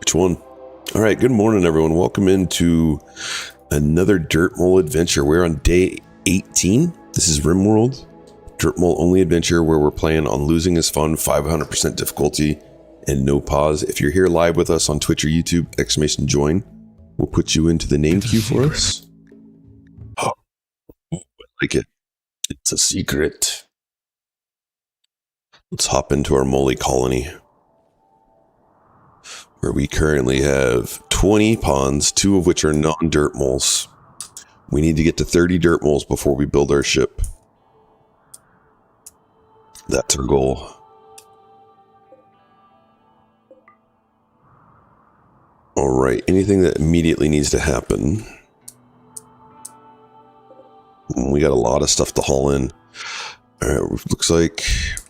Which one? All right, good morning, everyone. Welcome into another Dirtmole adventure. We're on day 18. This is RimWorld, Dirtmole only adventure where we're playing on losing is fun, 500% difficulty, and no pause. If you're here live with us on Twitch or YouTube, !join. We'll put you into the name queue for us. Oh, I like it. It's a secret. Let's hop into our Mole colony, where we currently have 20 pawns, 2 of which are non-dirt moles. We need to get to 30 dirt moles before we build our ship. That's our goal. Alright, anything that immediately needs to happen. We got a lot of stuff to haul in. Alright, looks like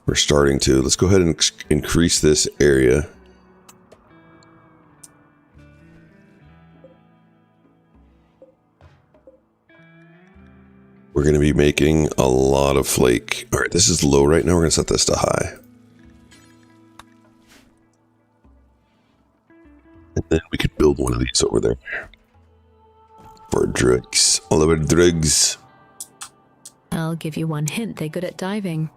we're starting to. Let's go ahead and increase this area. We're going to be making a lot of flake. Alright, this is low right now. We're going to set this to high. And then we could build one of these over there. For drugs. All of our drugs. I'll give you one hint. They're good at diving.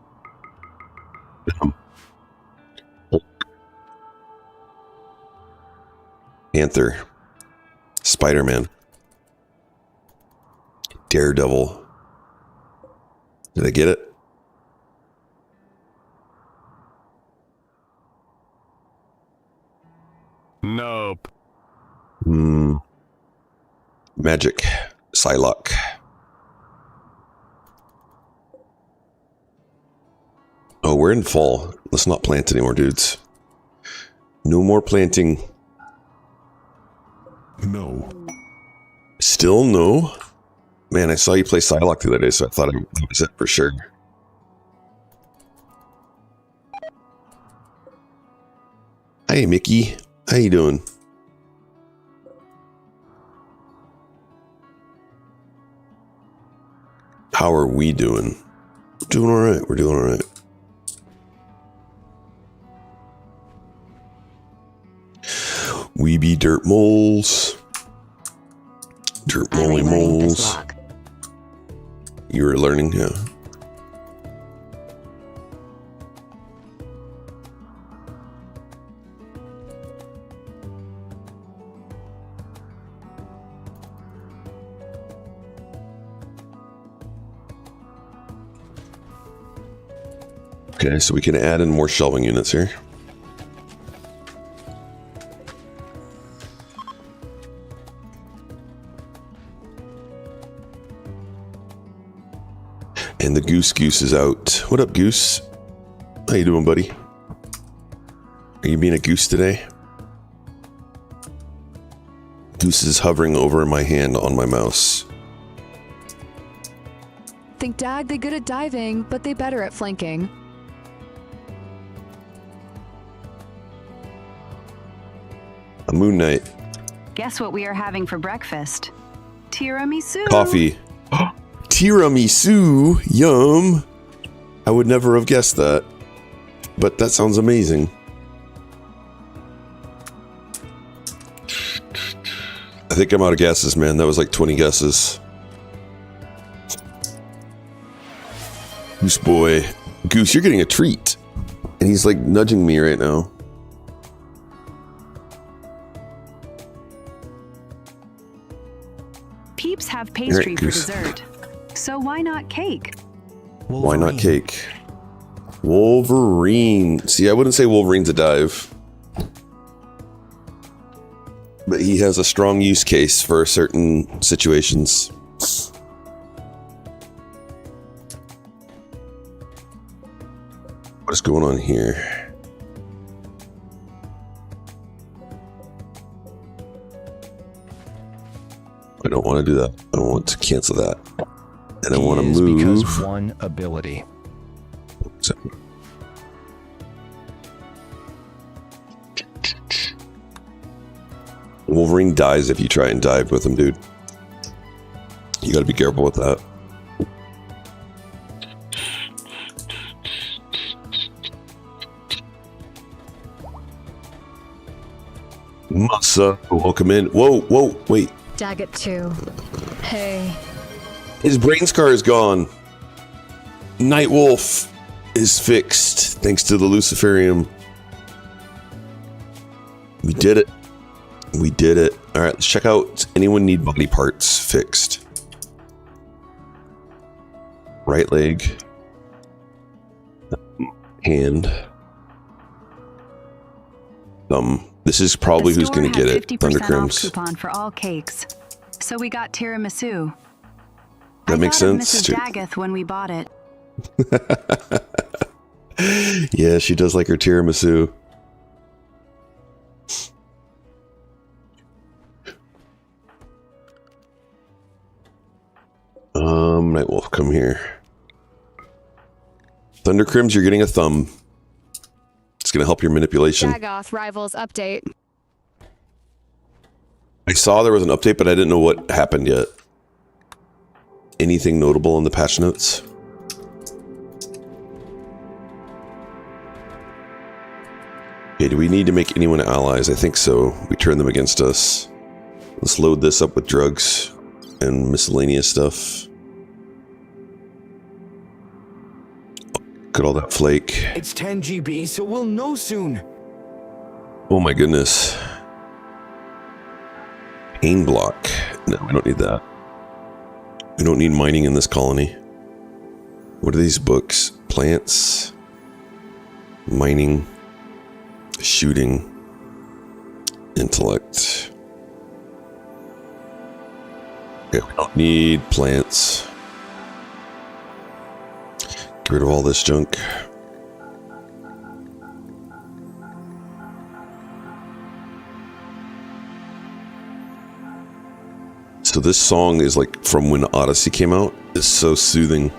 Panther. Spider-Man. Daredevil. Did I get it? Nope. Magic. Psylocke. Oh, we're in fall. Let's not plant anymore, dudes. No more planting. No. Still no? Man, I saw you play Psylocke the other day, so I thought that was it for sure. Hey, Mickey. How you doing? How are we doing? Doing all right. We're doing all right. We be dirt moles. Dirt moley moles. You were learning, yeah. Okay, so we can add in more shelving units here. And the Goose is out. What up, Goose? How you doing, buddy? Are you being a goose today? Goose is hovering over my hand on my mouse. Think Dag, they're good at diving, but they better at flanking. A Moon Knight. Guess what we are having for breakfast? Tiramisu. Coffee. Tiramisu. Yum. I would never have guessed that. But that sounds amazing. I think I'm out of guesses, man. That was like 20 guesses. Goose boy. Goose, you're getting a treat. And he's like nudging me right now. Peeps have pastry for dessert. So why not cake? Wolverine. Why not cake? Wolverine. See, I wouldn't say Wolverine's a dive. But he has a strong use case for certain situations. What is going on here? I don't want to do that. I don't want to cancel that. And I want to move. Because one ability. Wolverine dies if you try and dive with him, dude. You got to be careful with that. Massa, welcome in. Whoa, whoa, wait. Daggett too. Hey. His brain scar is gone. Nightwolf is fixed thanks to the Luciferium. We did it. We did it. All right, let's check out. Anyone need body parts fixed? Right leg. Hand. Thumb. This is probably who's going to get it. 50% off coupon for all cakes. So we got tiramisu. That makes sense. Mrs. Daggett when we bought it. Yeah, she does like her tiramisu. Nightwolf, come here. Thundercrims, you're getting a thumb. It's going to help your manipulation. Dagoth Rivals update. I saw there was an update, but I didn't know what happened yet. Anything notable in the patch notes? Okay, do we need to make anyone allies? I think so. We turn them against us. Let's load this up with drugs and miscellaneous stuff. Look at all that flake. It's 10 GB, so we'll know soon. Oh my goodness. Pain block. No, we don't need that. We don't need mining in this colony. What are these books? Plants. Mining. Shooting. Intellect. Okay, we don't need plants. Get rid of all this junk. So this song is like from when Odyssey came out. It's so soothing.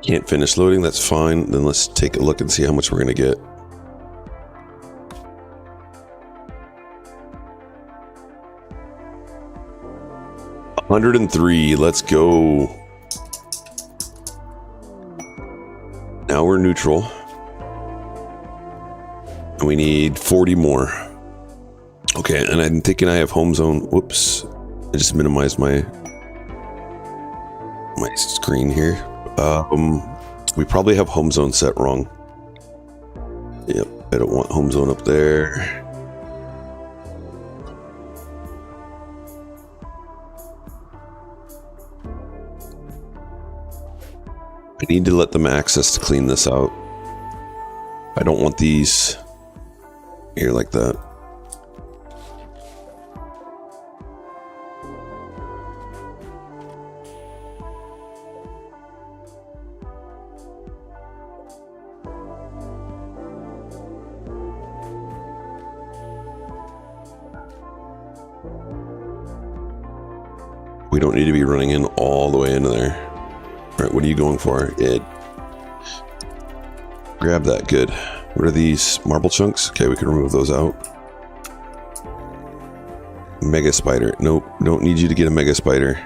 Can't finish loading, that's fine. Then let's take a look and see how much we're going to get. $103, let's go. Now we're neutral. And we need 40 more. Okay, and I'm thinking I have home zone. Whoops. I just minimized my screen here. We probably have home zone set wrong. Yep, I don't want home zone up there. I need to let them access to clean this out. I don't want these here like that. We don't need to be running in all the way into there. All right, what are you going for, Ed? Grab that, good. What are these marble chunks? Okay, we can remove those out. Mega spider. Nope, don't need you to get a mega spider.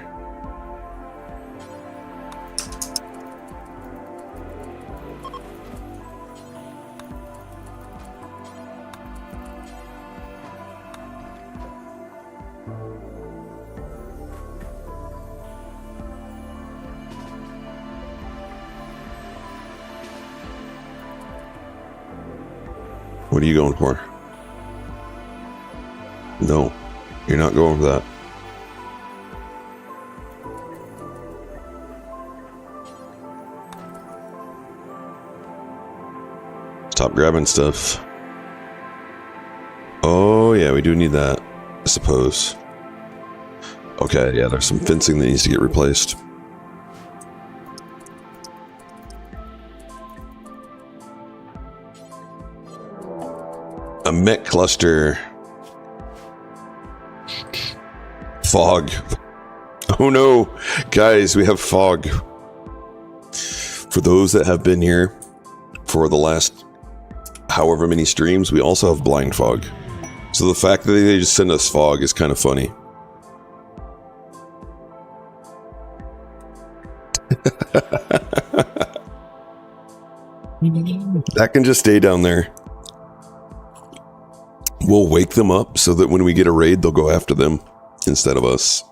What are you going for? No, you're not going for that. Stop grabbing stuff. Oh yeah, we do need that, I suppose. Okay, yeah, there's some fencing that needs to get replaced. A mech cluster. Fog. Oh no, guys, we have fog. For those that have been here for the last however many streams, we also have blind fog. So the fact that they just send us fog is kind of funny. That can just stay down there. We'll wake them up so that when we get a raid, they'll go after them instead of us.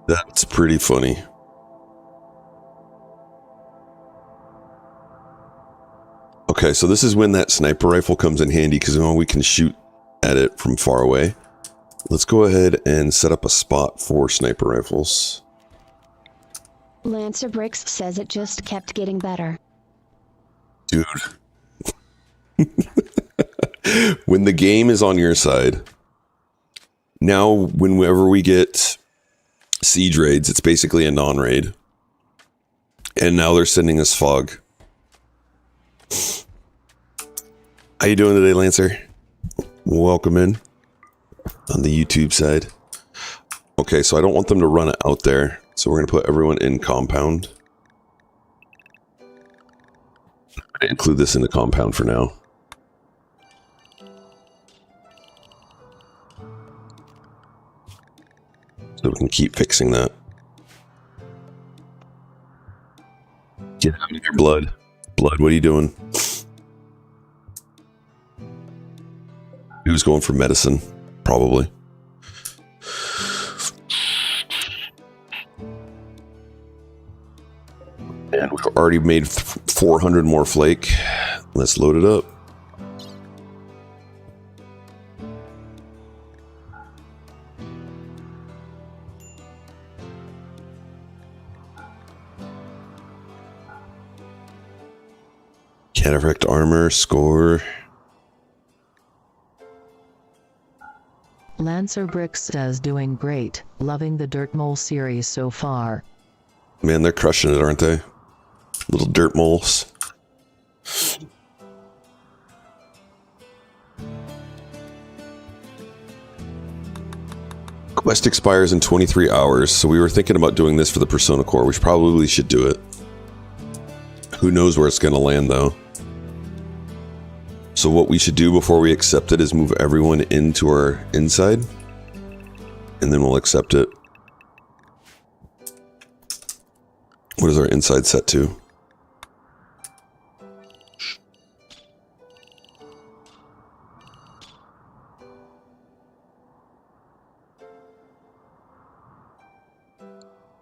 That's pretty funny. Okay, so this is when that sniper rifle comes in handy because we can shoot at it from far away. Let's go ahead and set up a spot for sniper rifles. Lancer Bricks says it just kept getting better. Dude. When the game is on your side, now whenever we get siege raids, it's basically a non-raid. And now they're sending us fog. How you doing today, Lancer? Welcome in on the YouTube side. Okay, so I don't want them to run it out there. So we're going to put everyone in compound. I include this in the compound for now. So we can keep fixing that. Get out of here, Blood. Blood, what are you doing? He was going for medicine, probably. And we've already made 400 more flake. Let's load it up. Cataract armor, score. Lancer Bricks says doing great. Loving the Dirtmole series so far. Man, they're crushing it, aren't they? Little dirt moles. Quest expires in 23 hours, so we were thinking about doing this for the Persona Core. We probably should do it. Who knows where it's going to land, though. So what we should do before we accept it is move everyone into our inside, and then we'll accept it. What is our inside set to?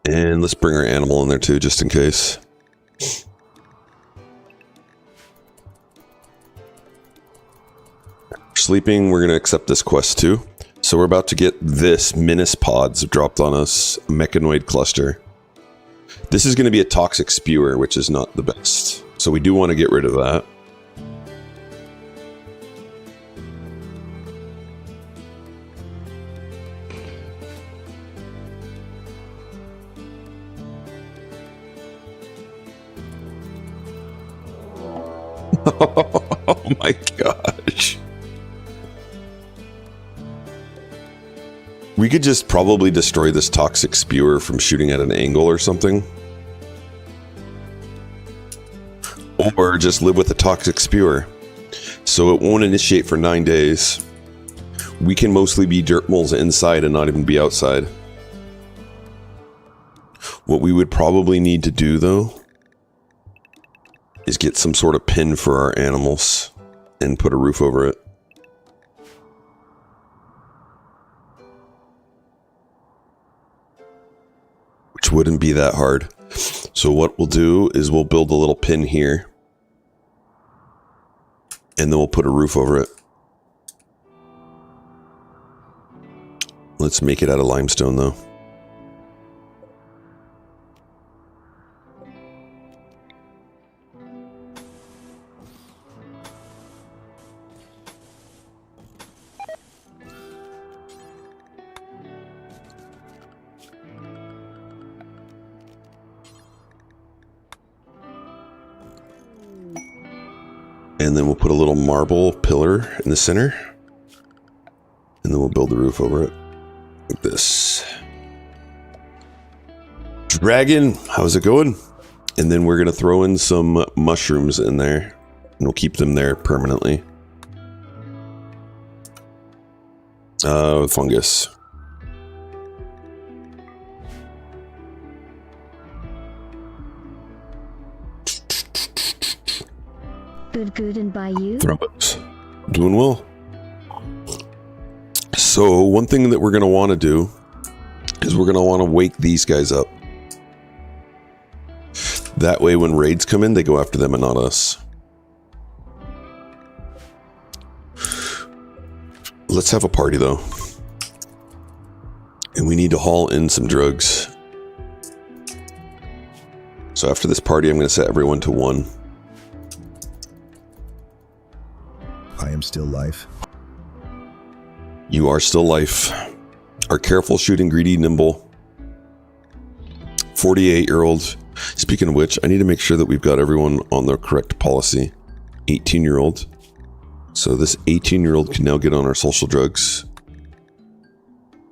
And let's bring our animal in there too, just in case. Sleeping, we're going to accept this quest too. So we're about to get this Menace Pods dropped on us, Mechanoid Cluster. This is going to be a toxic spewer, which is not the best. So we do want to get rid of that. Oh my gosh. We could just probably destroy this toxic spewer from shooting at an angle or something. Or just live with the toxic spewer. So it won't initiate for 9 days. We can mostly be dirt moles inside and not even be outside. What we would probably need to do though is get some sort of pin for our animals and put a roof over it. Which wouldn't be that hard. So what we'll do is we'll build a little pin here. And then we'll put a roof over it. Let's make it out of limestone though. And then we'll put a little marble pillar in the center. And then we'll build the roof over it. Like this. Dragon, how's it going? And then we're going to throw in some mushrooms in there. And we'll keep them there permanently. Fungus. Good, and by you? Thrombus. Doing well. So one thing that we're going to want to do is we're going to want to wake these guys up. That way when raids come in, they go after them and not us. Let's have a party though. And we need to haul in some drugs. So after this party, I'm going to set everyone to 1. I am still life. You are still life. Are careful, shooting, greedy, nimble. 48-year-old. Speaking of which, I need to make sure that we've got everyone on the correct policy. 18-year-old. So this 18-year-old can now get on our social drugs.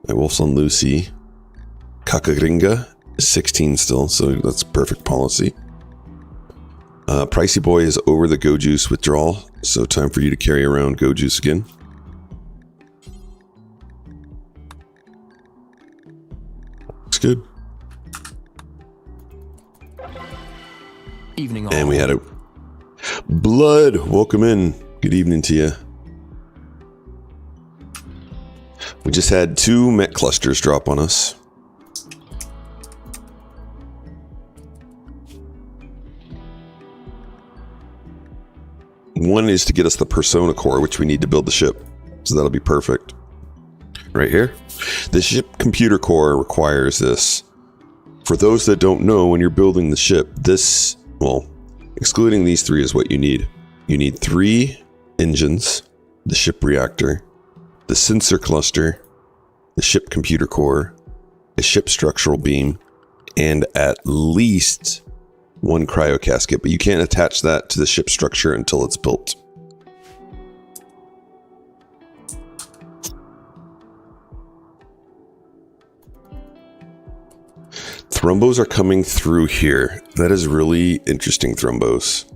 My wolf's on Lucy. Kakagringa is 16 still, so that's perfect policy. Pricey Boy is over the Go Juice withdrawal, so time for you to carry around Go Juice again. Looks good. Evening all. And we had a Blood. Welcome in. Good evening to you. We just had 2 mech clusters drop on us. One is to get us the Persona Core, which we need to build the ship. So that'll be perfect. Right here. The ship computer core requires this. For those that don't know, when you're building the ship, this, well, excluding these 3 is what you need. You need 3 engines, the ship reactor, the sensor cluster, the ship computer core, a ship structural beam, and at least 1 cryo casket, but you can't attach that to the ship structure until it's built. Thrombos are coming through here. That is really interesting, Thrombos.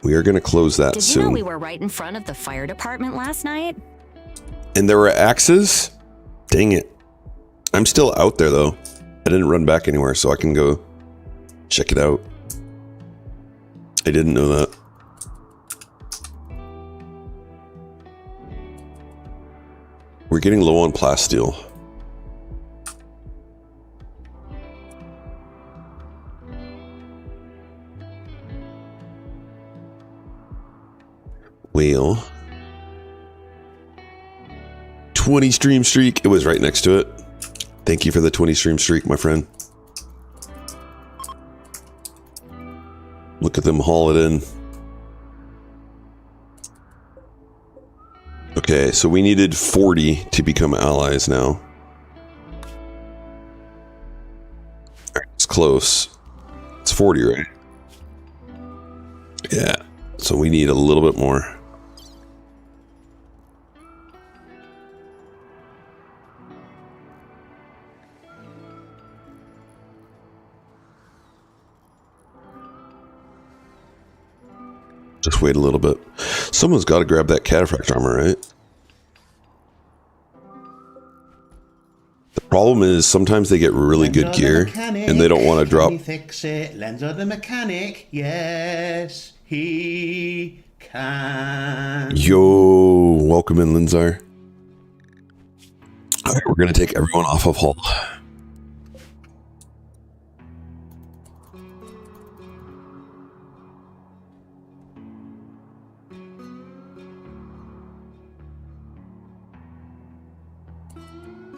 We are going to close that soon. Did you know we were right in front of the fire department last night? And there were axes? Dang it. I'm still out there, though. I didn't run back anywhere, so I can go check it out. I didn't know that. We're getting low on plasteel. Well, 20 stream streak. It was right next to it. Thank you for the 20 stream streak, my friend. Look at them haul it in. Okay, so we needed 40 to become allies now. Alright, it's close. It's 40, right? Yeah, so we need a little bit more. Just wait a little bit. Someone's got to grab that cataphract armor, right? The problem is sometimes they get really good gear and they don't want to drop. Can he fix it? Lenzo the mechanic. Yes, he can. Yo, welcome in, Linzar. All right, we're going to take everyone off of hull.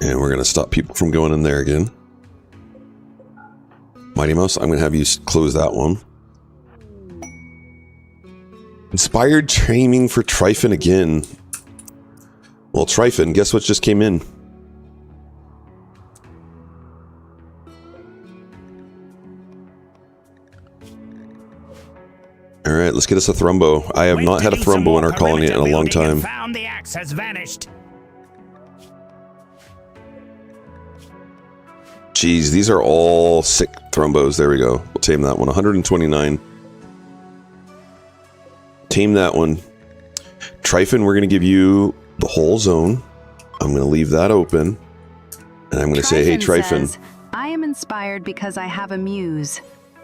And we're going to stop people from going in there again. Mighty Mouse, I'm going to have you close that one. Inspired training for Tryphon again. Well, Tryphon, guess what just came in? right, let's get us a Thrumbo. I have not had a Thrumbo in our colony in a long time. Found the axe has vanished. Jeez, these are all sick Thrumbos. There we go. We'll tame that one. 129. Tame that one. Tryphon, we're going to give you the whole zone. I'm going to leave that open. And I'm going to say, hey, Tryphon. Says, I am inspired because I have a muse.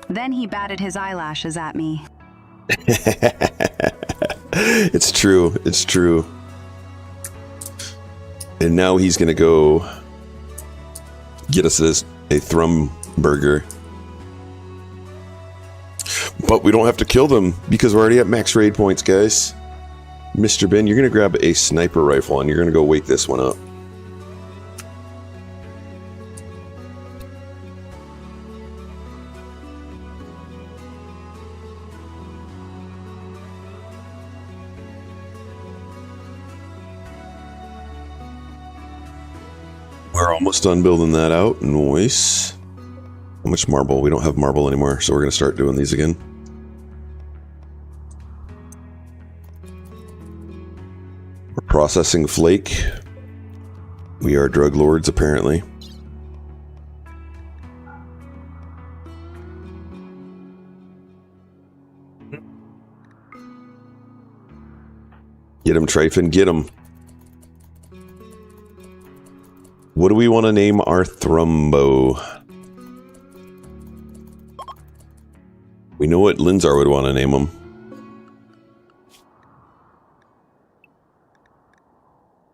Then he batted his eyelashes at me. It's true. It's true. And now he's going to go get us a Thrum burger. But we don't have to kill them because we're already at max raid points, guys. Mr. Ben, you're going to grab a sniper rifle and you're going to go wake this one up. We're almost done building that out. Nice. How much marble? We don't have marble anymore, so we're going to start doing these again. We're processing flake. We are drug lords, apparently. Get him, Tryphon, get him. What do we want to name our Thrumbo? We know what Linzar would want to name him.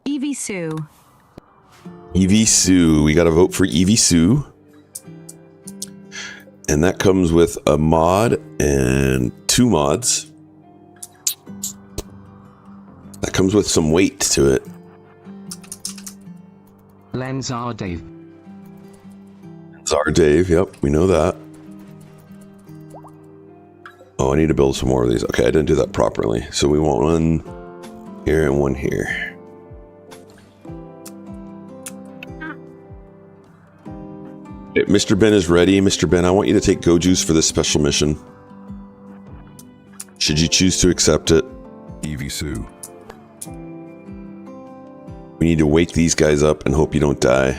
Evie Sue. Evie Sue. We got to vote for Evie Sue. And that comes with a mod and 2 mods. That comes with some weight to it. Lenzar Dave. Lenzar Dave, yep, we know that. Oh, I need to build some more of these. Okay, I didn't do that properly. So we want one here and one here. Okay, Mr. Ben is ready. Mr. Ben, I want you to take Go Juice for this special mission. Should you choose to accept it. Evie Sue. We need to wake these guys up and hope you don't die.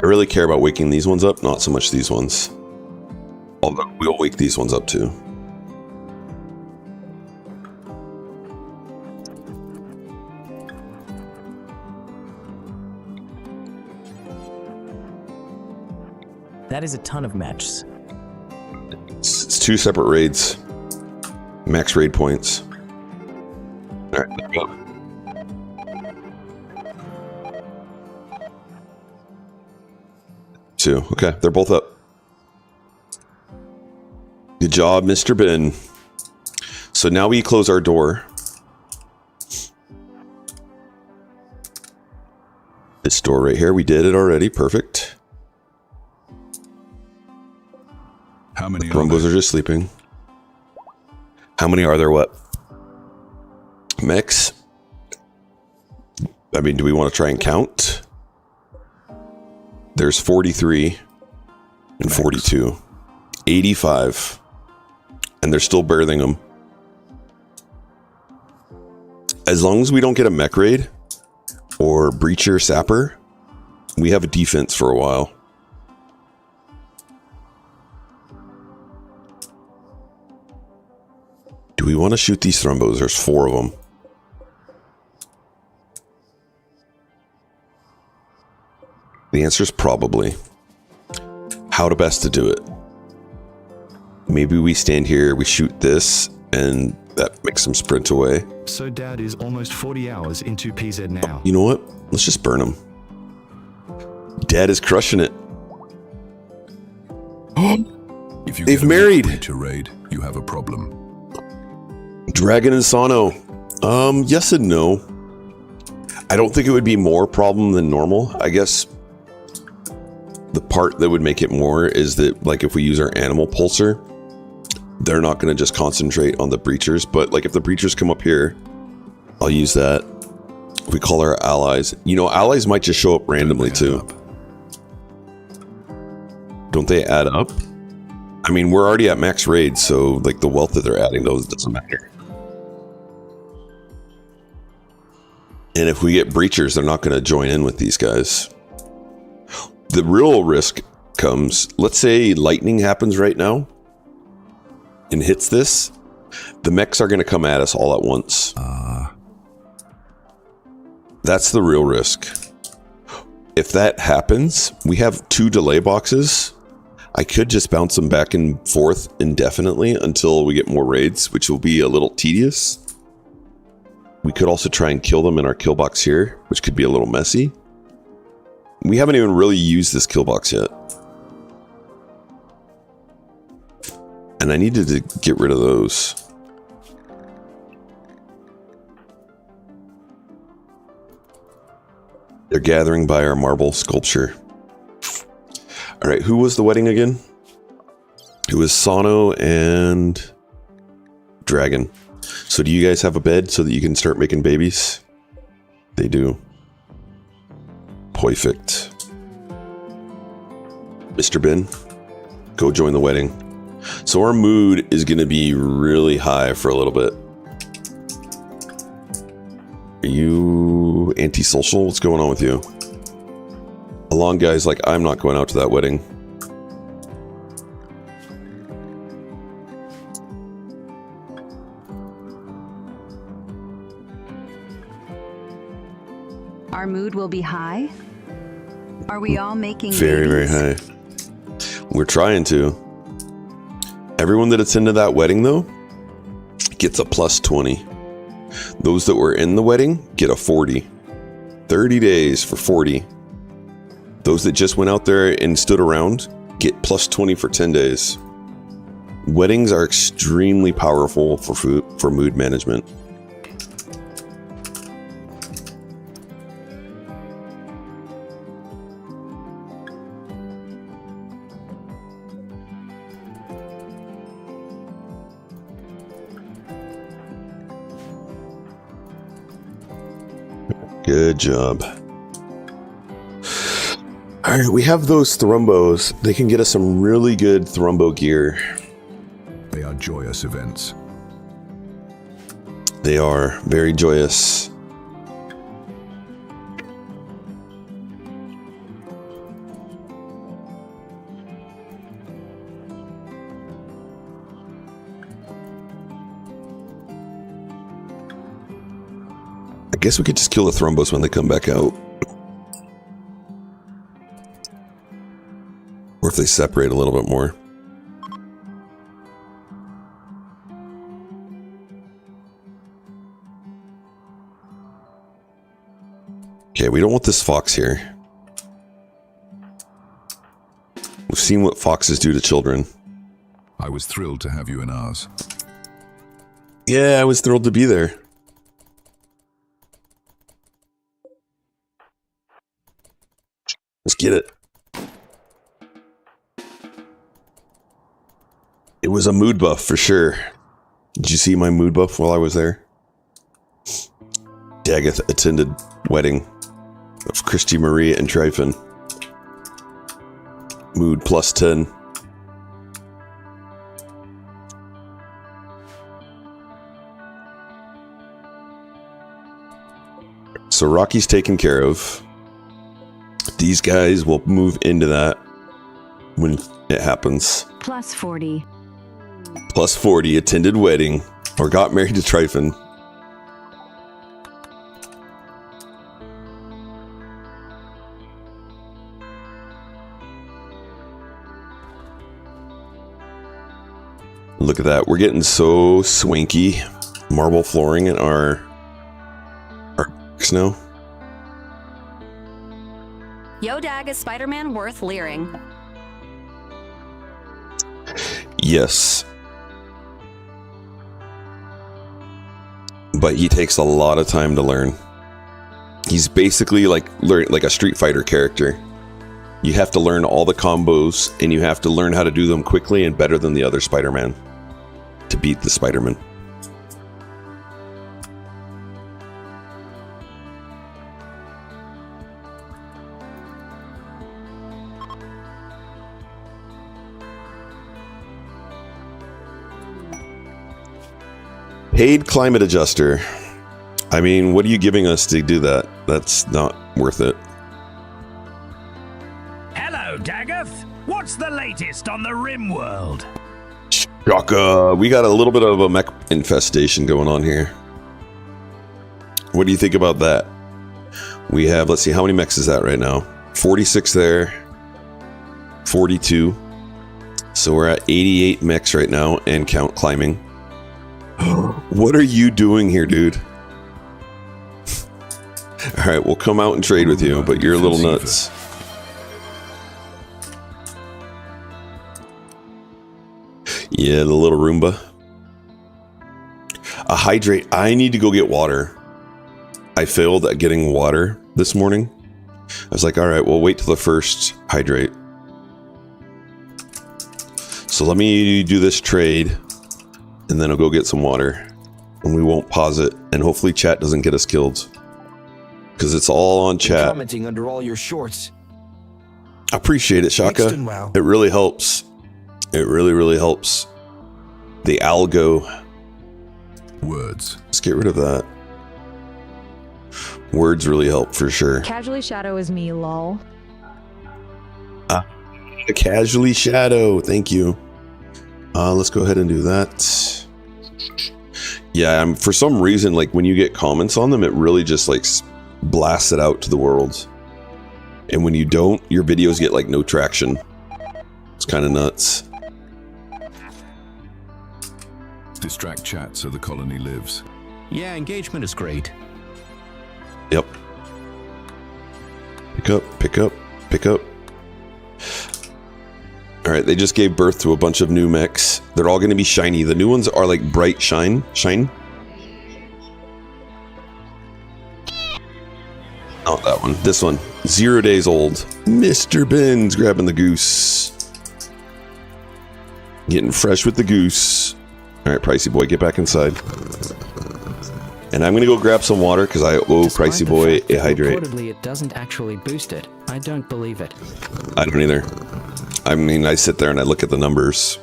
I really care about waking these ones up, not so much these ones. Although we'll wake these ones up too. That is a ton of matches. It's 2 separate raids. Max raid points. Alright, there we go. Two. Okay, they're both up. Good job, Mr. Ben. So now we close our door. This door right here, we did it already. Perfect. How many the Thrumbos are just sleeping. How many are there? What? Mechs? I mean, do we want to try and count? There's 43 and 42. 85. And they're still birthing them. As long as we don't get a mech raid or breacher sapper, we have a defense for a while. Do we want to shoot these Thrumbos? There's 4 of them. The answer is probably. How to best to do it. Maybe we stand here, we shoot this, and that makes them sprint away. So Dad is almost 40 hours into PZ now. You know what? Let's just burn him. Dad is crushing it. If you They've married. To raid, you have a problem. Dragon and Sano. Yes and no. I don't think it would be more problem than normal. I guess the part that would make it more is that, like, if we use our animal pulsar, they're not going to just concentrate on the breachers. But, like, if the breachers come up here, I'll use that. If we call our allies. You know, allies might just show up randomly, too. Don't they add up? I mean, we're already at max raid, so like the wealth that they're adding, those doesn't matter. And if we get breachers, they're not going to join in with these guys. The real risk comes, let's say lightning happens right now and hits this. The mechs are going to come at us all at once. That's the real risk. If that happens, we have 2 delay boxes. I could just bounce them back and forth indefinitely until we get more raids, which will be a little tedious. We could also try and kill them in our kill box here, which could be a little messy. We haven't even really used this kill box yet. And I needed to get rid of those. They're gathering by our marble sculpture. All right, who was the wedding again? It was Sano and Dragon. So do you guys have a bed so that you can start making babies? They do. Perfect. Mr. Ben, go join the wedding. So our mood is going to be really high for a little bit. Are you antisocial? What's going on with you? Along guys, like I'm not going out to that wedding. Our mood will be high? Are we all making very, babies? very high. We're trying to. Everyone that attended that wedding, though, gets a plus 20. Those that were in the wedding get a 40. 30 days for 40. Those that just went out there and stood around get plus 20 for 10 days. Weddings are extremely powerful for mood management. Good job. All right, we have those thrumbos. They can get us some really good thrumbo gear. They are joyous events. They are very joyous. I guess we could just kill the thrumbos when they come back out. Or if they separate a little bit more. Okay, we don't want this fox here. We've seen what foxes do to children. I was thrilled to have you in ours. Yeah, I was thrilled to be there. Let's get it. It was a mood buff for sure. Did you see my mood buff while I was there? Daggett attended wedding of Christy Marie and Tryphon. Mood plus 10. So Rocky's taken care of. These guys will move into that when it happens. Plus 40. Plus 40, attended wedding, or got married to Tryphon. Look at that. We're getting so swanky. Marble flooring in our snow. Yo, Dag, is Spider-Man worth leering? Yes. But he takes a lot of time to learn. He's basically like a Street Fighter character. You have to learn all the combos, and you have to learn how to do them quickly and better than the other Spider-Man to beat the Spider-Man. Paid climate adjuster. I mean, what are you giving us to do that? That's not worth it. Hello, Dagoth. What's the latest on the RimWorld? Shaka. We got a little bit of a mech infestation going on here. What do you think about that? We have, let's see, how many mechs is that right now? 46 there. 42. So we're at 88 mechs right now and count climbing. What are you doing here, dude? All right, we'll come out and trade with you, but you're a little nuts. Yeah, the little Roomba. A hydrate. I need to go get water. I failed at getting water this morning. I was like, all right, we'll wait till the first hydrate. So let me do this trade, and then I'll go get some water. And we won't pause it, and hopefully chat doesn't get us killed. Because it's all on chat. Commenting under all your shorts. I appreciate it, Shaka. It really helps. It really, really helps. The algo. Words. Let's get rid of that. Words really help for sure. Casually Shadow is me, lol. A casually Shadow. Thank you. Let's go ahead and do that. Yeah, for some reason, like when you get comments on them, it really just like blasts it out to the world. And when you don't, your videos get like no traction. It's kind of nuts. Distract chat so the colony lives. Yeah, engagement is great. Yep. Pick up, pick up, pick up. All right, they just gave birth to a bunch of new mechs. They're all going to be shiny. The new ones are like bright shine. Not that one. This one. 0 days old. Mr. Ben's grabbing the goose. Getting fresh with the goose. All right, Pricey Boy, get back inside. And I'm going to go grab some water because I owe Pricey Boy a hydrate. Reportedly, it doesn't actually boost it. I don't believe it. I don't either. I mean, I sit there and I look at the numbers.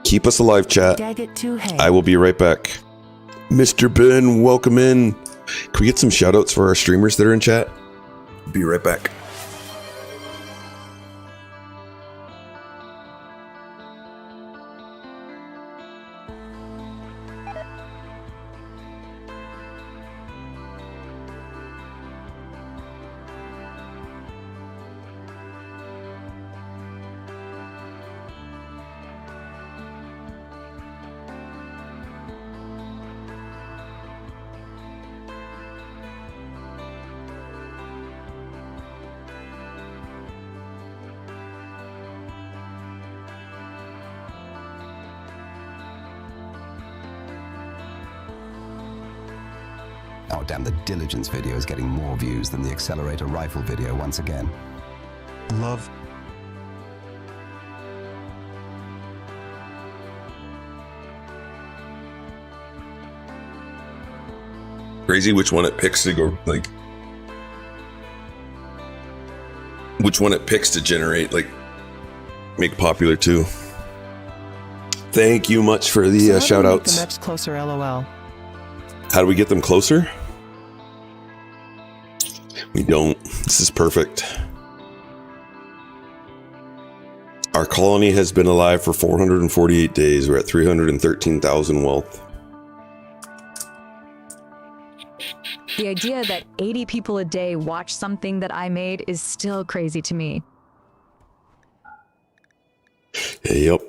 Keep us alive, chat. I will be right back. Mr. Ben, welcome in. Can we get some shout outs for our streamers that are in chat? Be right back. Oh damn, the Diligence video is getting more views than the Accelerator Rifle video once again. Love. Crazy which one it picks to go, like... Which one it picks to generate, like... Make popular too. Thank you much for the shout outs. The mechs closer, LOL. How do we get them closer? We don't. This is perfect. Our colony has been alive for 448 days. We're at 313,000 wealth. The idea that 80 people a day watch something that I made is still crazy to me. Yep.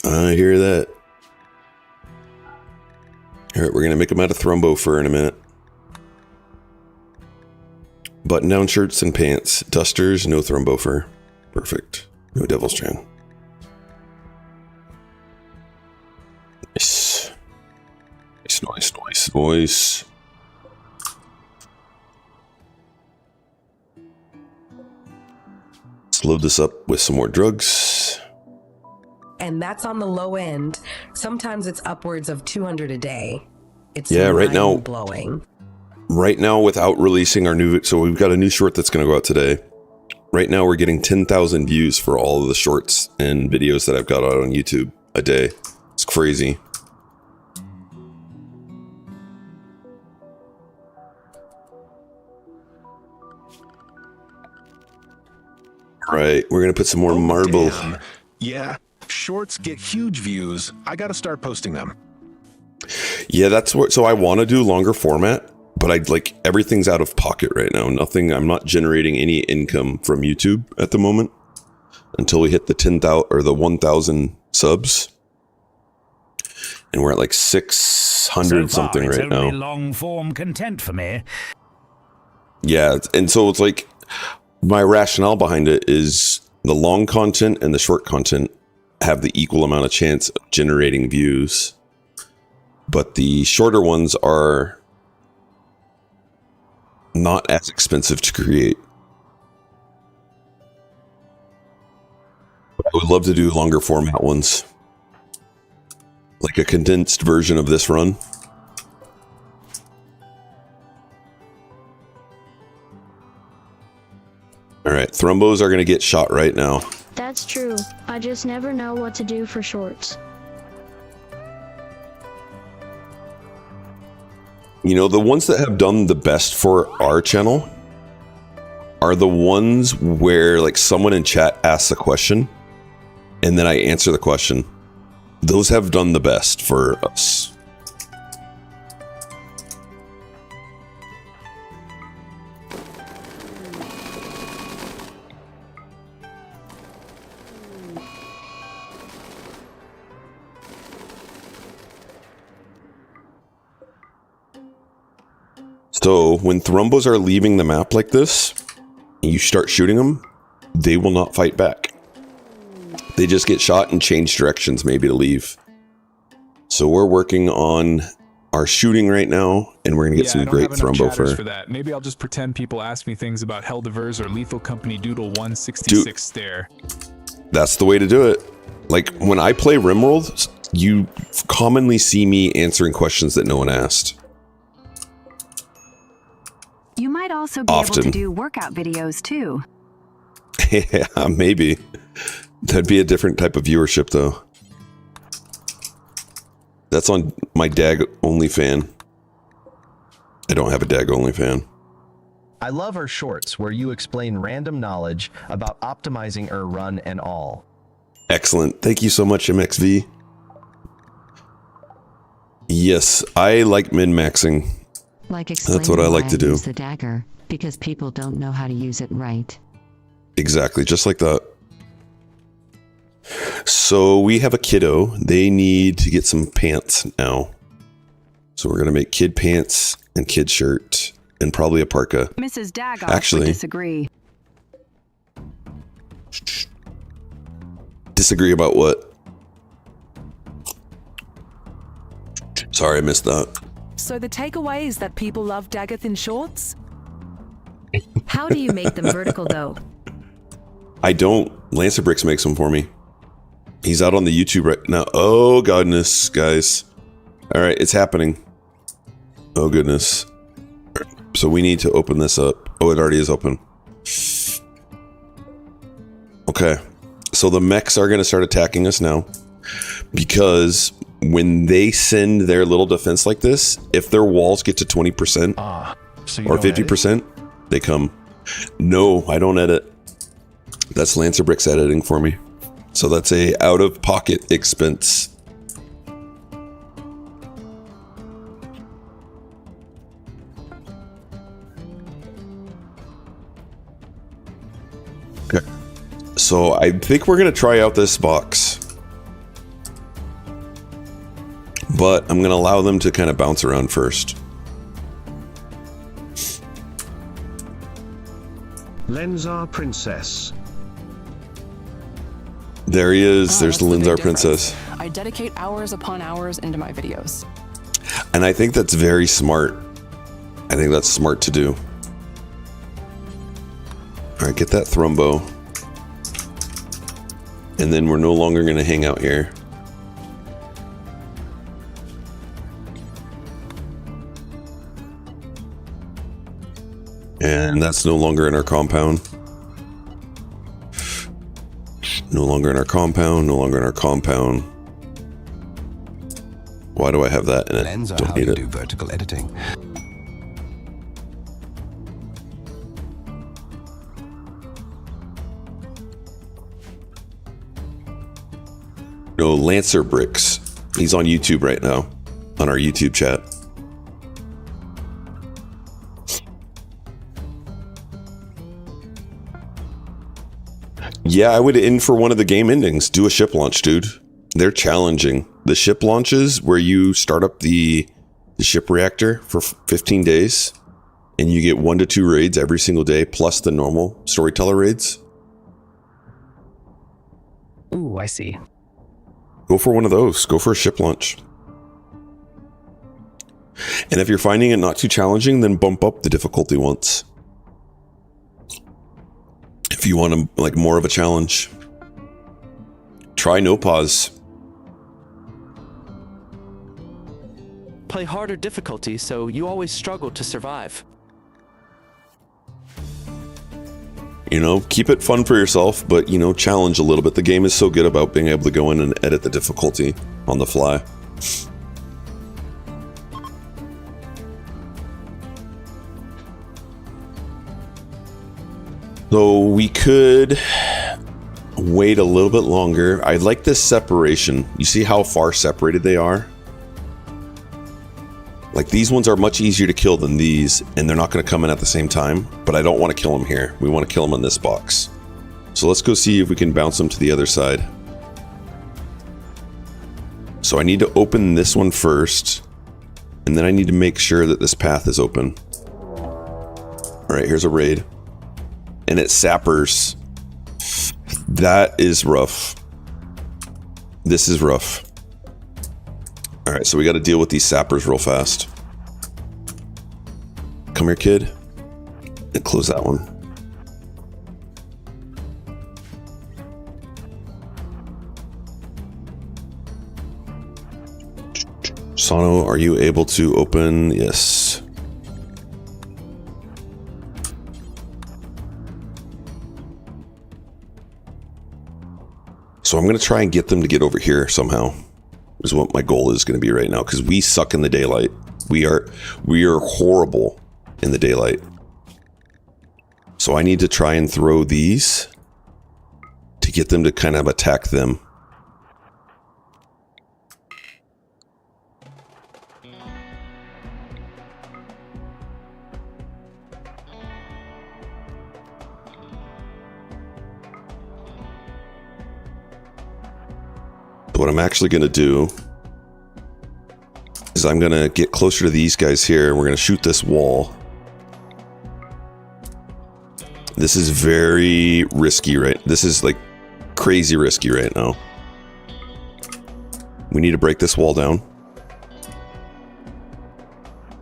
I hear that. All right, we're going to make them out of thrombo fur in a minute. Button-down shirts and pants. Dusters, no thrombo fur. Perfect. No devil's strand. Nice. Nice. Let's load this up with some more drugs. And that's on the low end. Sometimes it's upwards of 200 a day. It's right now, blowing. Right now, without releasing our new, so we've got a new short that's going to go out today. Right now we're getting 10,000 views for all of the shorts and videos that I've got out on YouTube a day. It's crazy. Right, we're gonna put some more marble. Damn. Yeah, shorts get huge views. I gotta start posting them. Yeah, that's what. So I want to do longer format, but I like everything's out of pocket right now. Nothing. I'm not generating any income from YouTube at the moment until we hit the 10,000 or the 1,000 subs, and we're at like 600 something it's right only now. long form content for me. Yeah, and so it's like my rationale behind it is the long content and the short content have the equal amount of chance of generating views, but the shorter ones are not as expensive to create. I would love to do longer format ones, like a condensed version of this run. All right, Thrumbos are going to get shot right now. That's true. I just never know what to do for shorts. You know, the ones that have done the best for our channel are the ones where like someone in chat asks a question and then I answer the question. Those have done the best for us. So when Thrumbos are leaving the map like this, and you start shooting them, they will not fight back. They just get shot and change directions maybe to leave. So we're working on our shooting right now, and we're gonna get some great Thrumbo for that. Maybe I'll just pretend people ask me things about Heldivers or Lethal Company Doodle 166 Stare. That's the way to do it. Like when I play RimWorld, you commonly see me answering questions that no one asked. You might also be able to do workout videos too. Yeah, maybe. That'd be a different type of viewership though. That's on my DAG only fan. I don't have a DAG only fan. I love our shorts where you explain random knowledge about optimizing our run and all. Excellent. Thank you so much, MXV. Yes, I like min-maxing. Like that's what I like to do. Use the dagger because people don't know how to use it right. Exactly, just like that. So we have a kiddo. They need to get some pants now. So we're gonna make kid pants and kid shirt and probably a parka. Mrs. Dagoff Actually, would disagree. Disagree about what? Sorry, I missed that. So the takeaway is that people love dagger-thin shorts? How do you make them vertical though? I don't. Lancer Bricks makes them for me. He's out on the YouTube right now. Oh, goodness, guys. All right, it's happening. Oh, goodness. So we need to open this up. Oh, it already is open. Okay. So the mechs are going to start attacking us now. Because when they send their little defense like this, if their walls get to 20% or 50%, they come. No, I don't edit. That's Lancer Bricks editing for me. So that's a out-of-pocket expense. Okay. So I think we're going to try out this box. But I'm going to allow them to kind of bounce around first. Lenzar Princess. There he is. There's the Lenzar Princess. I dedicate hours upon hours into my videos. And I think that's very smart. I think that's smart to do. All right, get that Thrumbo. And then we're no longer going to hang out here. And that's no longer in our compound. No longer in our compound, no longer in our compound. Why do I have that in it? Lens are Don't how need you it. do vertical editing. No, Lancer Bricks. He's on YouTube right now, on our YouTube chat. Yeah, I would in for one of the game endings. Do a ship launch, dude. They're challenging. The ship launches where you start up the ship reactor for 15 days and you get 1 to 2 raids every single day plus the normal storyteller raids. Ooh, I see. Go for one of those. Go for a ship launch. And if you're finding it not too challenging, then bump up the difficulty once. If you want like more of a challenge. Try no pause. Play harder difficulty so you always struggle to survive. You know, keep it fun for yourself, but, you know, challenge a little bit. The game is so good about being able to go in and edit the difficulty on the fly. So we could wait a little bit longer. I like this separation. You see how far separated they are? Like, these ones are much easier to kill than these, and they're not going to come in at the same time, but I don't want to kill them here. We want to kill them in this box. So let's go see if we can bounce them to the other side. So I need to open this one first, and then I need to make sure that this path is open. All right, here's a raid. And it sappers. That is rough. This is rough. All right, so we got to deal with these sappers real fast. Come here, kid. And close that one. Sano, are you able to open? Yes. So I'm going to try and get them to get over here somehow. Is what my goal is going to be right now, because we suck in the daylight. We are horrible in the daylight. So I need to try and throw these to get them to kind of attack them. What I'm actually going to do is I'm going to get closer to these guys here, and we're going to shoot this wall. This is very risky, right? This is like crazy risky right now. We need to break this wall down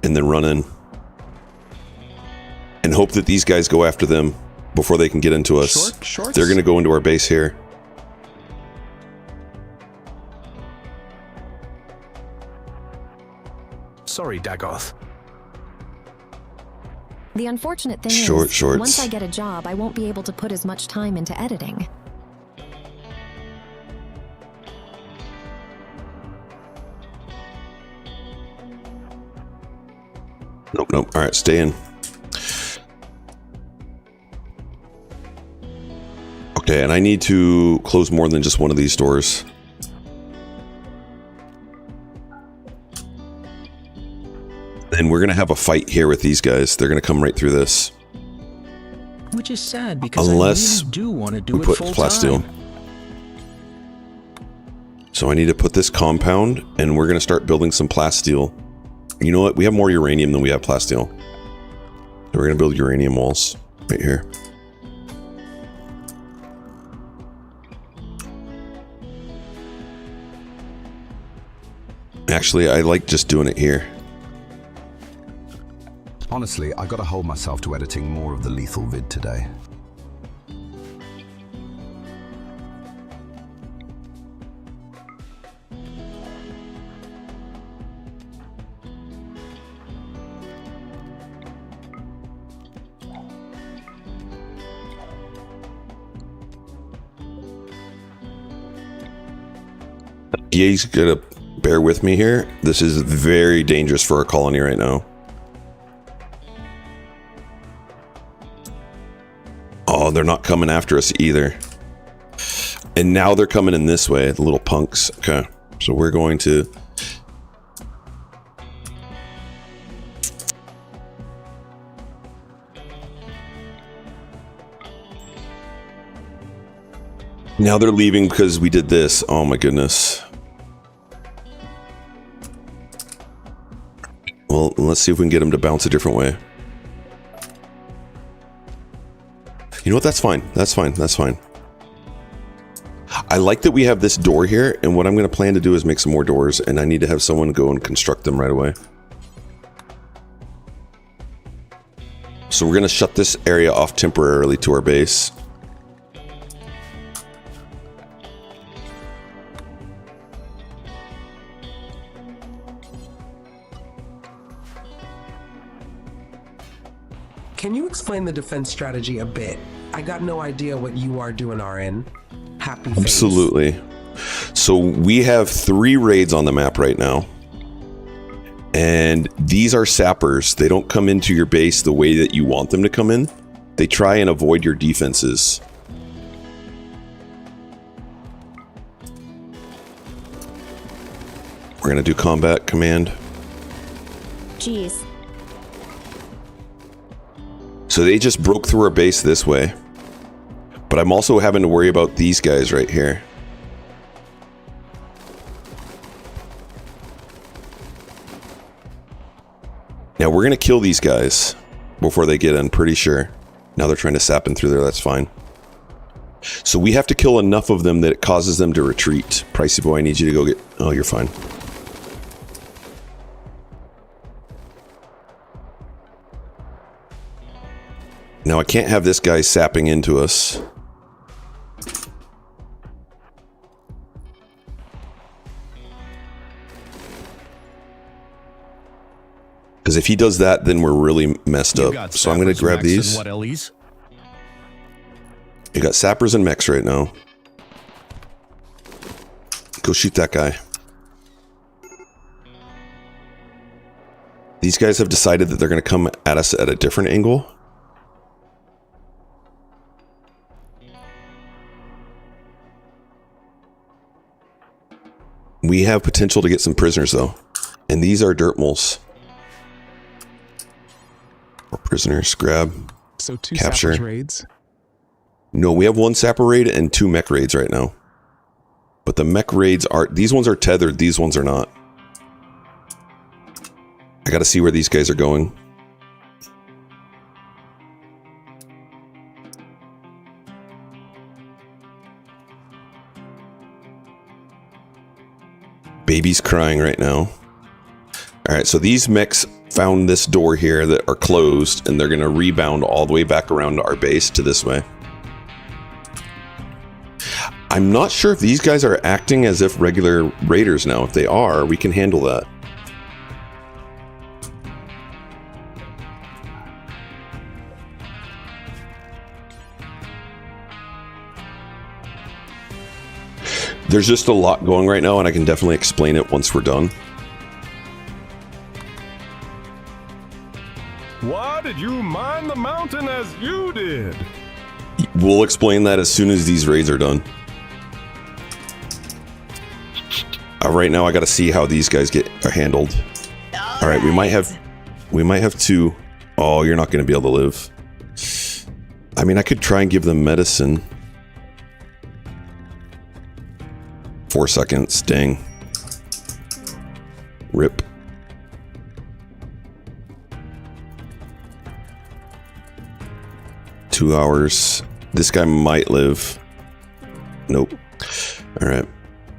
and then run in and hope that these guys go after them before they can get into us. They're going to go into our base here. Sorry, Dagoth. The unfortunate thing Shorts. is, once I get a job, I won't be able to put as much time into editing. Nope. All right, stay in. Okay, and I need to close more than just one of these doors. And we're going to have a fight here with these guys. They're going to come right through this. Which is sad because Unless I really do want to do we it put full plasteel. time. So I need to put this compound, and we're going to start building some plasteel. You know what? We have more uranium than we have plasteel. So we're going to build uranium walls right here. Actually, I like just doing it here. Honestly, I gotta hold myself to editing more of the lethal vid today. You gotta bear with me here. This is very dangerous for our colony right now. Oh, they're not coming after us either. And now they're coming in this way, the little punks. Okay, so we're going to... Now they're leaving because we did this. Oh my goodness. Well, let's see if we can get them to bounce a different way. You know what? That's fine. That's fine. That's fine. I like that we have this door here, and what I'm going to plan to do is make some more doors, and I need to have someone go and construct them right away. So we're going to shut this area off temporarily to our base. Can you explain the defense strategy a bit? I got no idea what you are doing, RN. Happy face. Absolutely. So we have 3 raids on the map right now. And these are sappers. They don't come into your base the way that you want them to come in. They try and avoid your defenses. We're going to do combat command. Jeez. So they just broke through our base this way. But I'm also having to worry about these guys right here. Now we're going to kill these guys before they get in, pretty sure. Now they're trying to sap in through there, that's fine. So we have to kill enough of them that it causes them to retreat. Pricey boy, I need you to go get... Oh, you're fine. Now I can't have this guy sapping into us. Because if he does that, then we're really messed up. So I'm going to grab these. What, Ellies? You got sappers and mechs right now. Go shoot that guy. These guys have decided that they're going to come at us at a different angle. We have potential to get some prisoners, though. And these are Dirtmoles. Or prisoners. Grab. So 2 capture. sappers raids? No, we have 1 sapper raid and 2 mech raids right now. But the mech raids are... These ones are tethered. These ones are not. I gotta see where these guys are going. Baby's crying right now. Alright, so these mechs found this door here that are closed, and they're going to rebound all the way back around to our base to this way. I'm not sure if these guys are acting as if regular raiders now. If they are, we can handle that. There's just a lot going right now, and I can definitely explain it once we're done. Why did you mine the mountain as you did? We'll explain that as soon as these raids are done. Right now, I got to see how these guys are handled. All right, we might have 2. Oh, you're not going to be able to live. I mean, I could try and give them medicine. 4 seconds. Dang. Rip. Two hours. This guy might live. Nope. All right.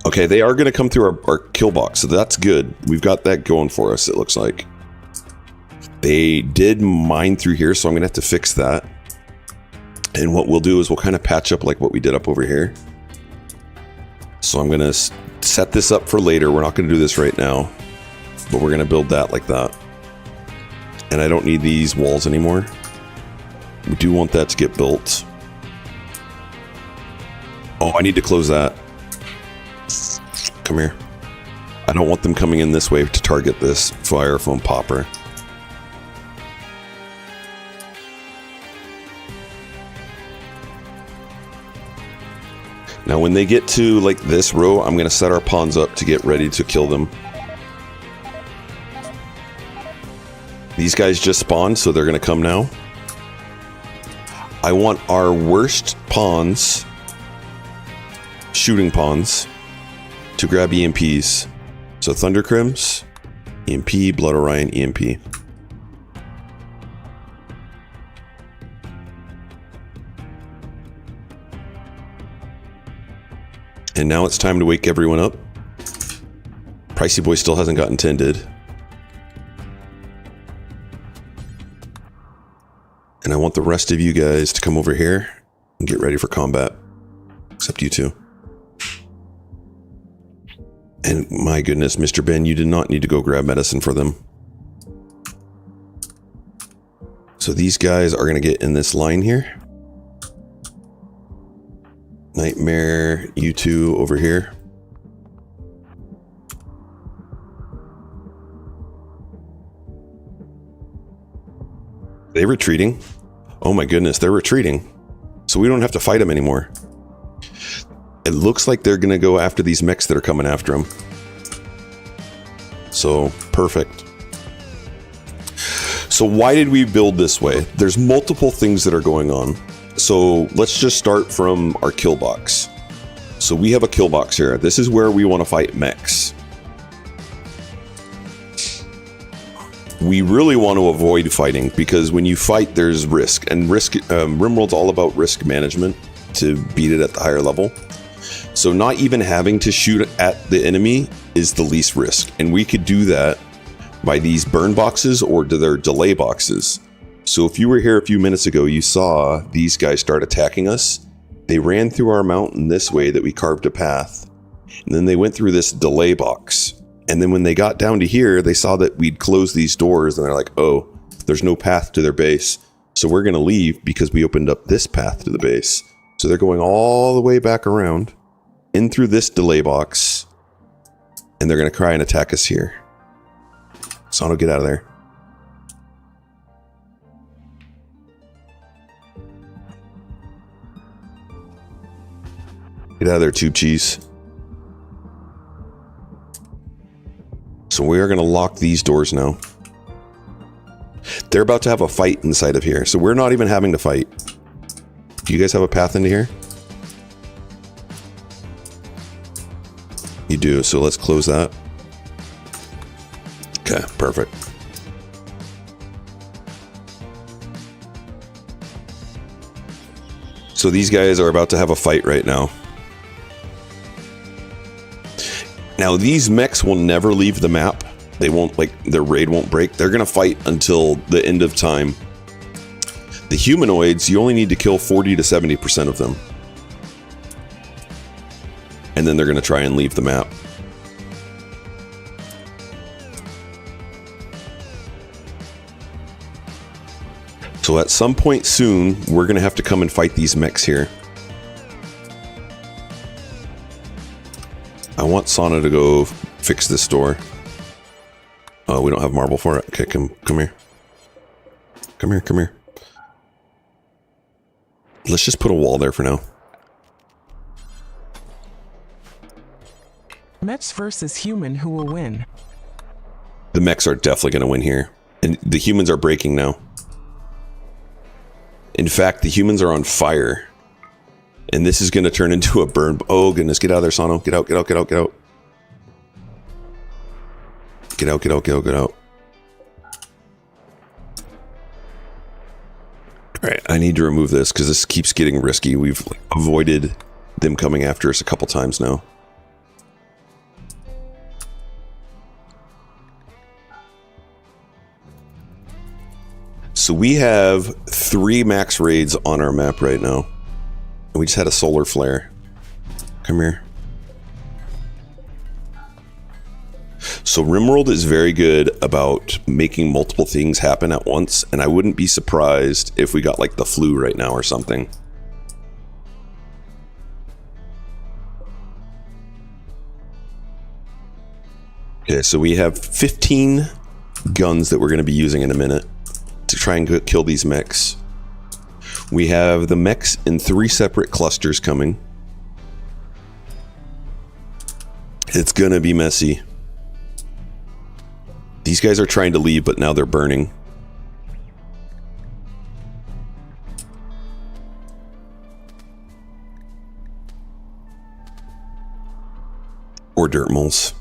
Okay, they are going to come through our kill box, so that's good. We've got that going for us, it looks like. They did mine through here, so I'm going to have to fix that. And what we'll do is we'll kind of patch up like what we did up over here. So I'm going to set this up for later. We're not going to do this right now, but we're going to build that like that. And I don't need these walls anymore. We do want that to get built. Oh, I need to close that. Come here. I don't want them coming in this way to target this fire foam popper. Now when they get to like this row, I'm going to set our pawns up to get ready to kill them. These guys just spawned, so they're going to come now. I want our worst pawns, shooting pawns, to grab EMPs. So Thundercrims, EMP, Blood Orion, EMP. And now it's time to wake everyone up. Pricey Boy still hasn't gotten tended. And I want the rest of you guys to come over here and get ready for combat. Except you two. And my goodness, Mr. Ben, you did not need to go grab medicine for them. So these guys are going to get in this line here. Nightmare, you two over here. Are they retreating? Oh my goodness, they're retreating. So we don't have to fight them anymore. It looks like they're going to go after these mechs that are coming after them. So, perfect. So why did we build this way? There's multiple things that are going on. So let's just start from our kill box. So we have a kill box here. This is where we want to fight mechs. We really want to avoid fighting because when you fight, there's risk. And risk, RimWorld's all about risk management to beat it at the higher level. So not even having to shoot at the enemy is the least risk. And we could do that by these burn boxes or their delay boxes. So if you were here a few minutes ago, you saw these guys start attacking us. They ran through our mountain this way that we carved a path. And then they went through this delay box. And then when they got down to here, they saw that we'd closed these doors and they're like, oh, there's no path to their base. So we're going to leave because we opened up this path to the base. So they're going all the way back around in through this delay box. And they're going to try and attack us here. Sano, get out of there. Get out of there, tube cheese. So we are going to lock these doors now. They're about to have a fight inside of here. So we're not even having to fight. Do you guys have a path into here? You do. So let's close that. Okay, perfect. So these guys are about to have a fight right now. Now these mechs will never leave the map. They won't, like, their raid won't break. They're gonna fight until the end of time. The humanoids, you only need to kill 40 to 70% of them. And then they're gonna try and leave the map. So at some point soon, we're gonna have to come and fight these mechs here. I want Sana to go fix this door. Oh, we don't have marble for it. Okay, come here. Come here, come here. Let's just put a wall there for now. Mechs versus human, who will win? The mechs are definitely going to win here. And the humans are breaking now. In fact, the humans are on fire. And this is going to turn into a burn. Oh, goodness. Get out of there, Sano. Get out, get out, get out, get out. Get out, get out, get out, get out. Alright, I need to remove this because this keeps getting risky. We've avoided them coming after us a couple times now. So we have 3 max raids on our map right now. We just had a solar flare. Come here. So RimWorld is very good about making multiple things happen at once, and I wouldn't be surprised if we got like the flu right now or something. Okay, so we have 15 guns that we're going to be using in a minute to try and kill these mechs. We have the mechs in 3 separate clusters coming. It's going to be messy. These guys are trying to leave, but now they're burning. Or Dirtmoles.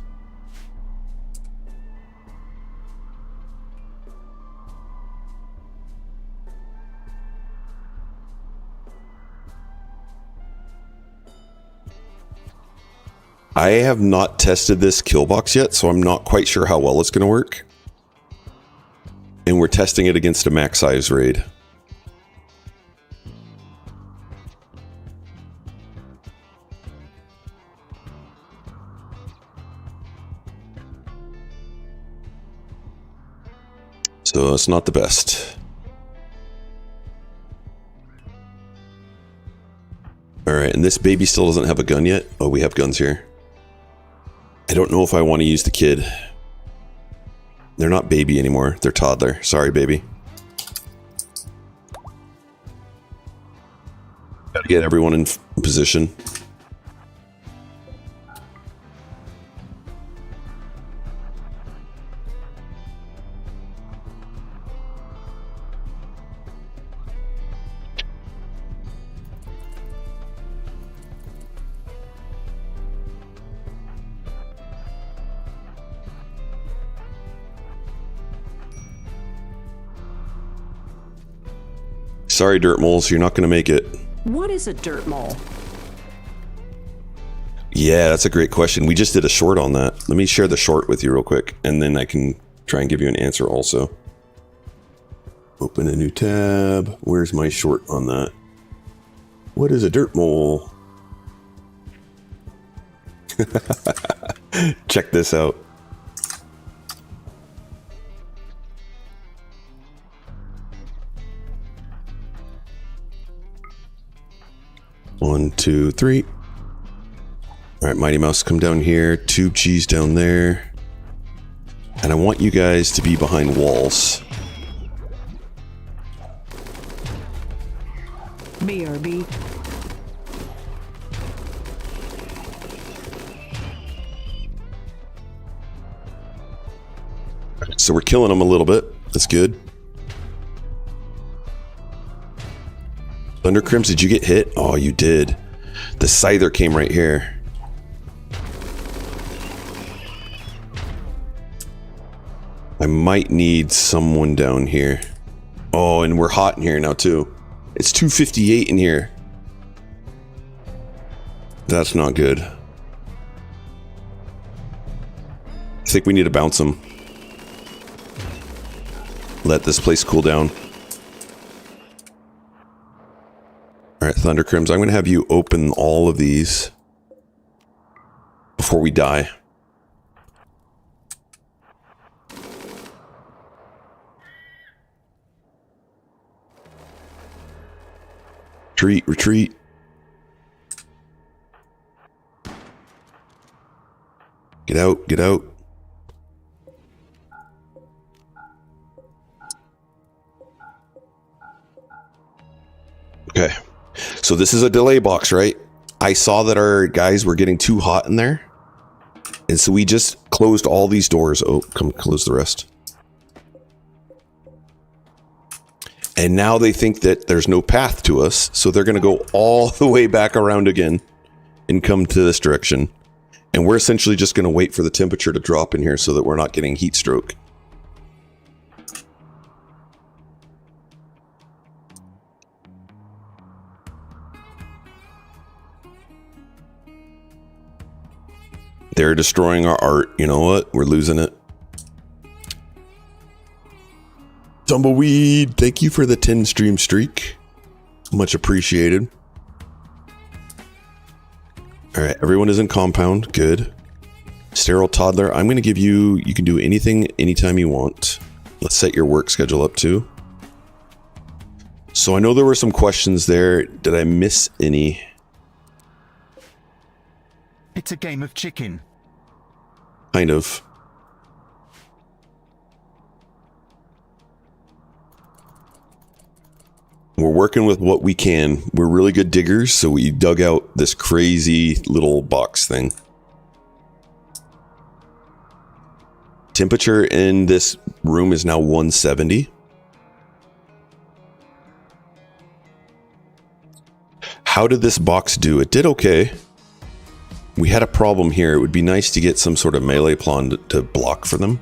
I have not tested this kill box yet, so I'm not quite sure how well it's going to work. And we're testing it against a max size raid. So it's not the best. Alright, and this baby still doesn't have a gun yet. Oh, we have guns here. I don't know if I want to use the kid. They're not baby anymore. They're toddler. Sorry, baby. Gotta get everyone in position. Sorry, Dirtmoles, you're not going to make it. What is a Dirtmole? Yeah, that's a great question. We just did a short on that. Let me share the short with you real quick, and then I can try and give you an answer also. Open a new tab. Where's my short on that? What is a Dirtmole? Check this out. One, two, three. All right, Mighty Mouse, come down here. Tube cheese down there. And I want you guys to be behind walls. BRB. So we're killing them a little bit. That's good. Thundercrims, did you get hit? Oh, you did. The Scyther came right here. I might need someone down here. Oh, and we're hot in here now too. It's 258 in here. That's not good. I think we need to bounce them. Let this place cool down. Alright, Thundercrims, I'm going to have you open all of these before we die. Retreat, retreat. Get out, get out. Okay. So this is a delay box, right? I saw that our guys were getting too hot in there. And so we just closed all these doors. Oh, come close the rest. And now they think that there's no path to us. So they're going to go all the way back around again and come to this direction. And we're essentially just going to wait for the temperature to drop in here so that we're not getting heat stroke. They're destroying our art. You know what? We're losing it. Tumbleweed, thank you for the 10 stream streak. Much appreciated. Alright, everyone is in compound. Good. Sterile Toddler, I'm going to give you... You can do anything, anytime you want. Let's set your work schedule up too. So I know there were some questions there. Did I miss any? It's a game of chicken. Kind of. We're working with what we can. We're really good diggers, so we dug out this crazy little box thing. Temperature in this room is now 170. How did this box do? It did okay. We had a problem here. It would be nice to get some sort of melee pawn to block for them.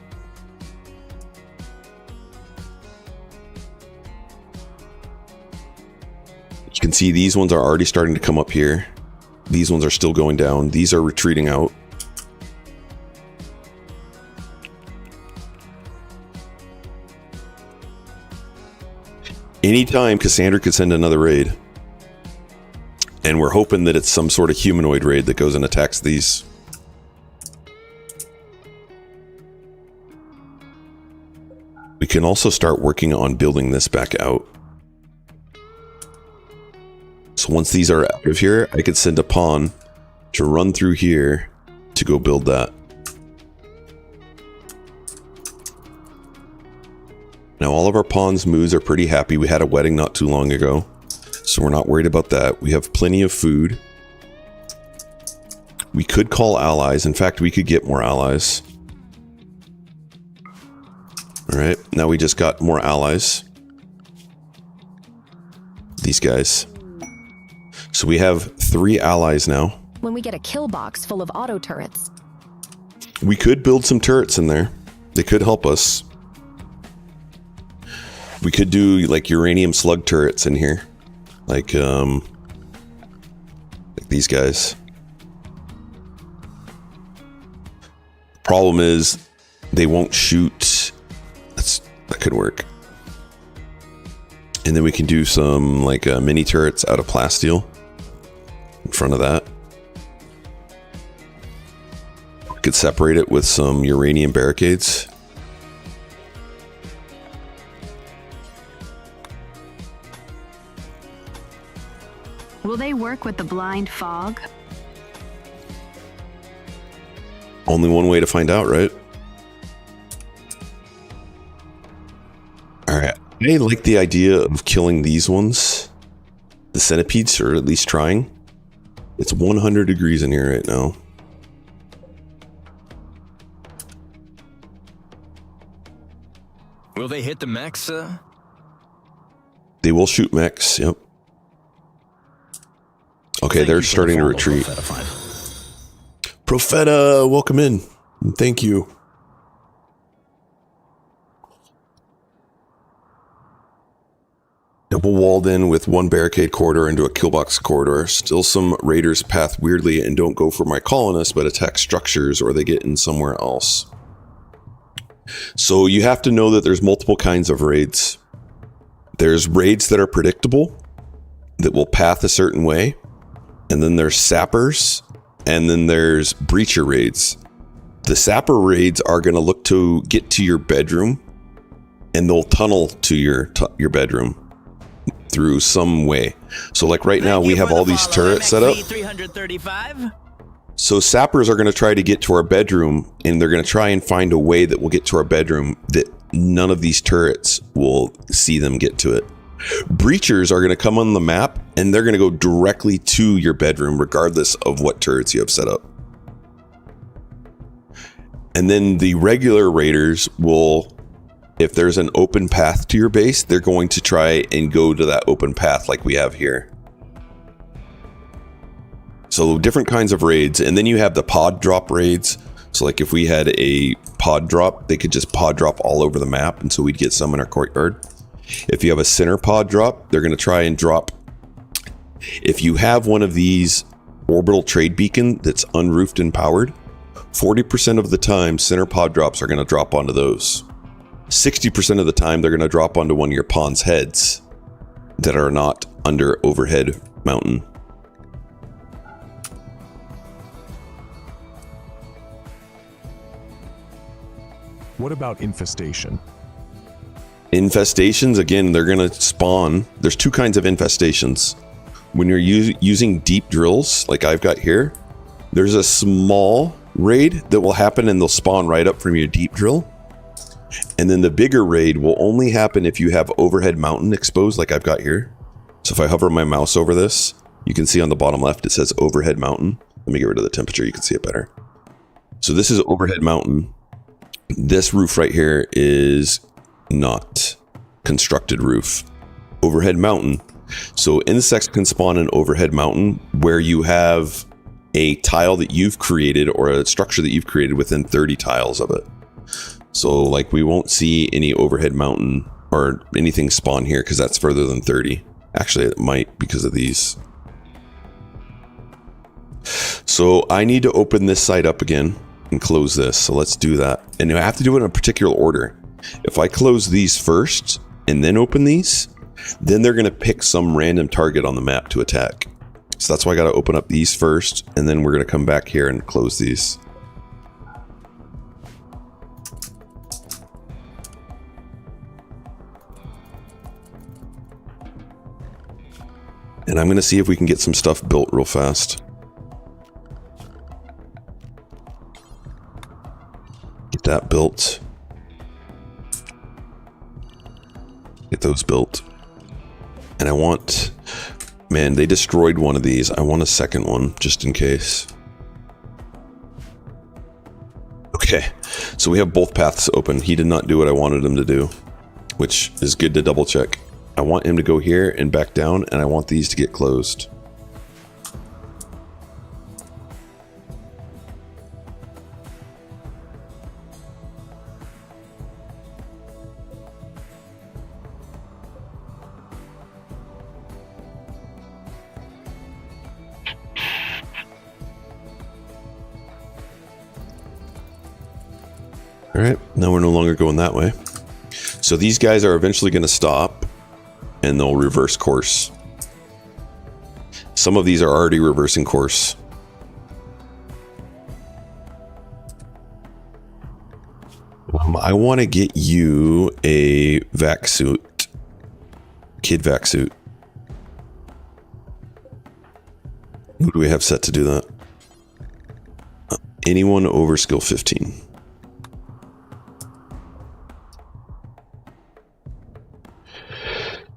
You can see these ones are already starting to come up here. These ones are still going down. These are retreating out. Anytime Cassandra could send another raid. And we're hoping that it's some sort of humanoid raid that goes and attacks these. We can also start working on building this back out. So once these are out of here, I could send a pawn to run through here to go build that. Now all of our pawns' moves are pretty happy. We had a wedding not too long ago, so we're not worried about that. We have plenty of food. We could call allies. In fact, we could get more allies. All right, now we just got more allies. These guys. So we have 3 allies now. When we get a kill box full of auto turrets. We could build some turrets in there. They could help us. We could do like uranium slug turrets in here. Like these guys. Problem is they won't shoot. That could work. And then we can do some like mini turrets out of plasteel in front of that. We could separate it with some uranium barricades. Will they work with the blind fog? Only one way to find out, right? Alright, I like the idea of killing these ones. The centipedes, or at least trying. It's 100 degrees in here right now. Will they hit the mechs, sir? They will shoot mechs, yep. Okay, they're starting to retreat. Profeta, welcome in. Thank you. Double walled in with 1 barricade corridor into a killbox corridor. Still some raiders path weirdly and don't go for my colonists, but attack structures or they get in somewhere else. So you have to know that there's multiple kinds of raids. There's raids that are predictable, that will path a certain way. And then there's sappers, and then there's breacher raids. The sapper raids are going to look to get to your bedroom, and they'll tunnel to your bedroom through some way. So like right now, we have all these turrets set up. 335. So sappers are going to try to get to our bedroom, and they're going to try and find a way that will get to our bedroom that none of these turrets will see them get to it. Breachers are going to come on the map and they're going to go directly to your bedroom regardless of what turrets you have set up. And then the regular raiders will, if there's an open path to your base, they're going to try and go to that open path like we have here. So different kinds of raids. And then you have the pod drop raids. So like if we had a pod drop, they could just pod drop all over the map. And so we'd get some in our courtyard. If you have a center pod drop, they're going to try and drop. If you have one of these orbital trade beacon that's unroofed and powered, 40% of the time center pod drops are going to drop onto those. 60% of the time they're going to drop onto one of your pawn's heads that are not under overhead mountain. What about infestation? Infestations, again, they're going to spawn. There's 2 kinds of infestations. When you're using deep drills, like I've got here, there's a small raid that will happen and they'll spawn right up from your deep drill. And then the bigger raid will only happen if you have overhead mountain exposed, like I've got here. So if I hover my mouse over this, you can see on the bottom left, it says overhead mountain. Let me get rid of the temperature. You can see it better. So this is overhead mountain. This roof right here is not constructed roof. Overhead mountain. So insects can spawn in overhead mountain where you have a tile that you've created or a structure that you've created within 30 tiles of it. So like we won't see any overhead mountain or anything spawn here because that's further than 30. Actually, it might because of these. So I need to open this side up again and close this. So let's do that. And I have to do it in a particular order. If I close these first and then open these, then they're going to pick some random target on the map to attack. So that's why I got to open up these first, and then we're going to come back here and close these. And I'm going to see if we can get some stuff built real fast. Get that built. Get those built. And I want... Man, they destroyed one of these. I want a second one, just in case. Okay, so we have both paths open. He did not do what I wanted him to do, which is good to double check. I want him to go here and back down, and I want these to get closed. All right, now we're no longer going that way. So these guys are eventually going to stop and they'll reverse course. Some of these are already reversing course. I want to get you a vac suit. Kid vac suit. Who do we have set to do that? Anyone over skill 15.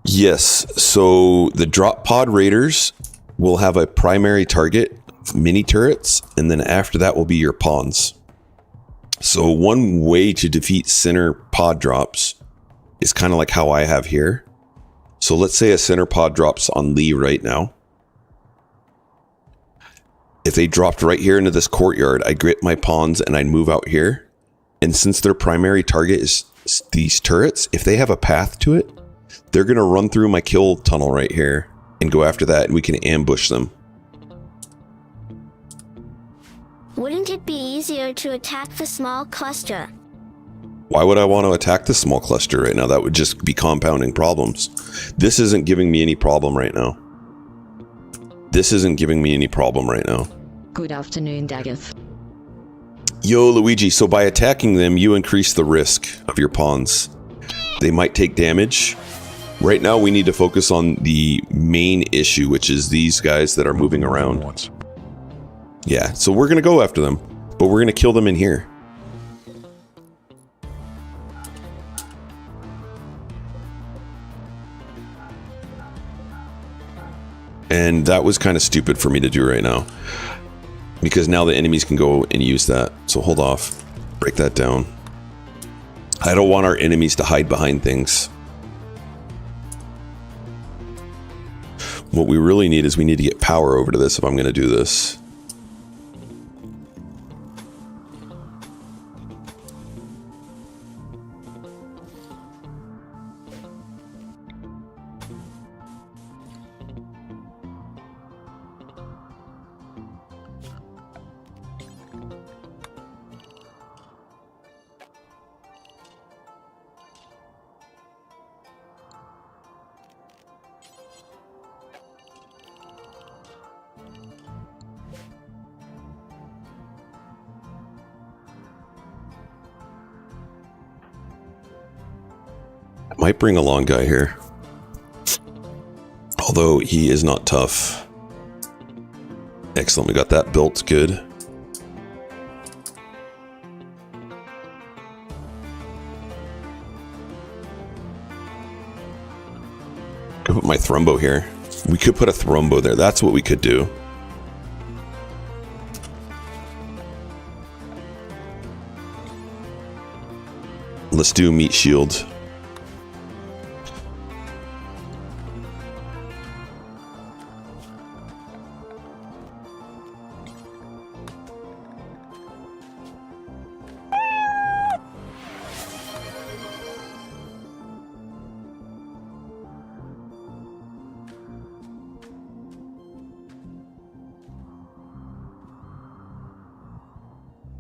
Yes, so the drop pod raiders will have a primary target, mini turrets, and then after that will be your pawns. So one way to defeat center pod drops is kind of like how I have here. So let's say a center pod drops on Lee right now. If they dropped right here into this courtyard, I grit my pawns and I'd move out here. And since their primary target is these turrets, if they have a path to it, they're going to run through my kill tunnel right here and go after that, and we can ambush them. Wouldn't it be easier to attack the small cluster? Why would I want to attack the small cluster right now? That would just be compounding problems. This isn't giving me any problem right now. This isn't giving me any problem right now. Good afternoon, Daggeth. Yo, Luigi, so by attacking them, you increase the risk of your pawns. They might take damage. Right now, we need to focus on the main issue, which is these guys that are moving around. Yeah, so we're going to go after them, but we're going to kill them in here. And that was kind of stupid for me to do right now, because now the enemies can go and use that. So hold off, break that down. I don't want our enemies to hide behind things. What we really need is we need to get power over to this if I'm going to do this. Might bring a long guy here, although he is not tough. Excellent, we got that built good. Go put my Thrumbo here. We could put a thrombo there. That's what we could do. Let's do meat shield.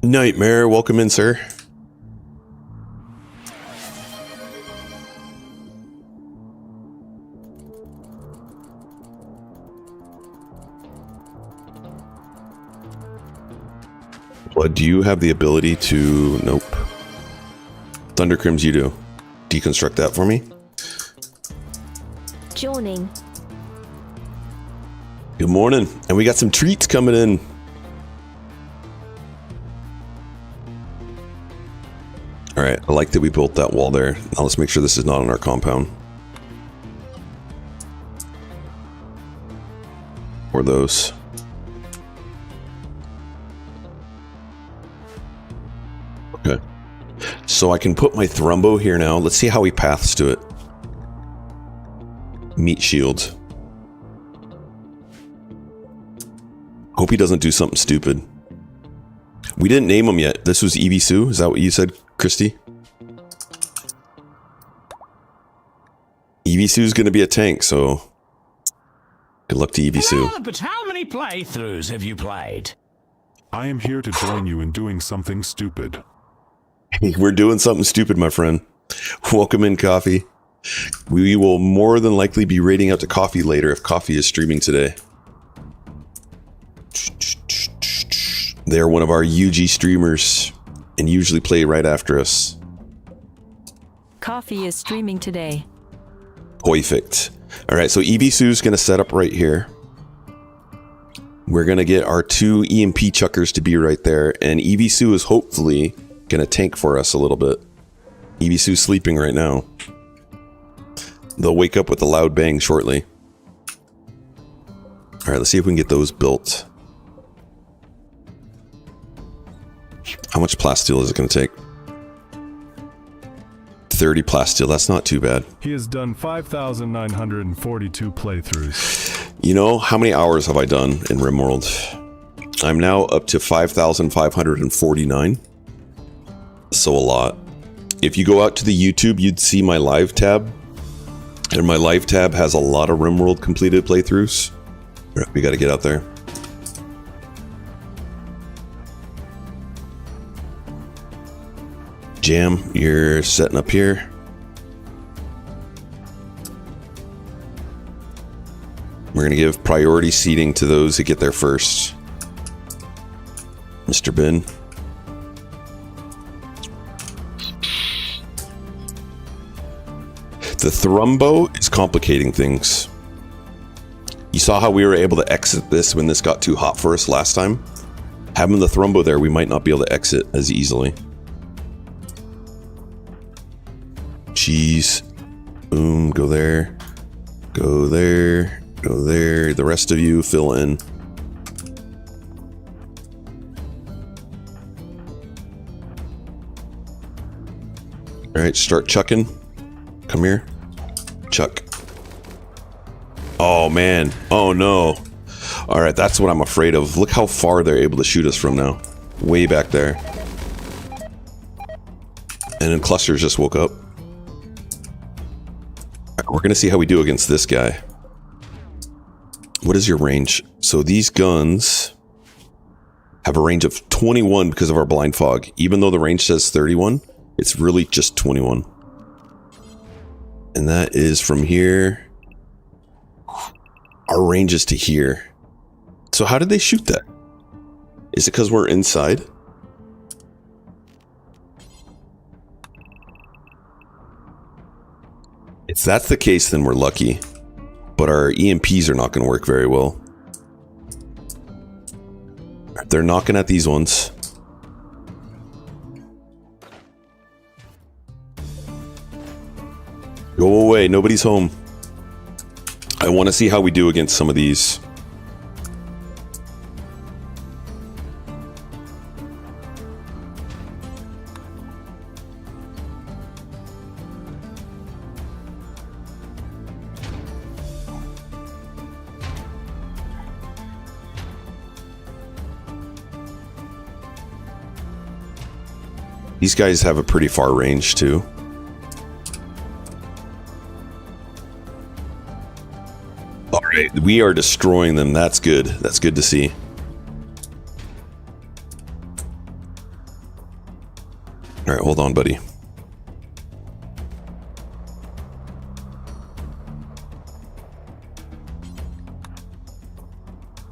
Nightmare, welcome in, sir. What, do you have the ability to... Nope. Thundercrims, you do. Deconstruct that for me. Joining. Good morning. And we got some treats coming in. All right, I like that we built that wall there. Now let's make sure this is not on our compound. Or those. Okay. So I can put my thrombo here now. Let's see how he paths to it. Meat shield. Hope he doesn't do something stupid. We didn't name him yet. This was Evie Sue. Is that what you said, Christy? Evie Sue's gonna be a tank, so good luck to Evie Sue. But how many playthroughs have you played? I am here to join you in doing something stupid. We're doing something stupid, my friend. Welcome in, Coffee. We will more than likely be raiding out to Coffee later if Coffee is streaming today. They're one of our UG streamers and usually play right after us. Coffee is streaming today. Perfect. All right, so Evie Sue's going to set up right here. We're going to get our 2 EMP chuckers to be right there, and Evie Sue is hopefully going to tank for us a little bit. Evie Sue's sleeping right now. They'll wake up with a loud bang shortly. All right, let's see if we can get those built. How much plasteel is it going to take? 30 plasteel, that's not too bad. He has done 5,942 playthroughs. You know, how many hours have I done in RimWorld? I'm now up to 5,549. So a lot. If you go out to the YouTube, you'd see my live tab. And my live tab has a lot of RimWorld completed playthroughs. We got to get out there. Jam, you're setting up here. We're going to give priority seating to those who get there first. Mr. Bin. The thrombo is complicating things. You saw how we were able to exit this when this got too hot for us last time? Having the thrombo there, we might not be able to exit as easily. Cheese. Boom, go there. Go there. Go there. The rest of you fill in. Alright, start chucking. Come here. Chuck. Oh man. Oh no. Alright, that's what I'm afraid of. Look how far they're able to shoot us from now. Way back there. And then Clusters just woke up. We're going to see how we do against this guy. What is your range? So these guns have a range of 21 because of our blind fog. Even though the range says 31, it's really just 21. And that is from here. Our range is to here. So how did they shoot that? Is it because we're inside? If that's the case, then we're lucky. But our EMPs are not going to work very well. They're knocking at these ones. Go away, nobody's home. I want to see how we do against some of these. These guys have a pretty far range too. All right, we are destroying them. That's good. That's good to see. All right, hold on, buddy.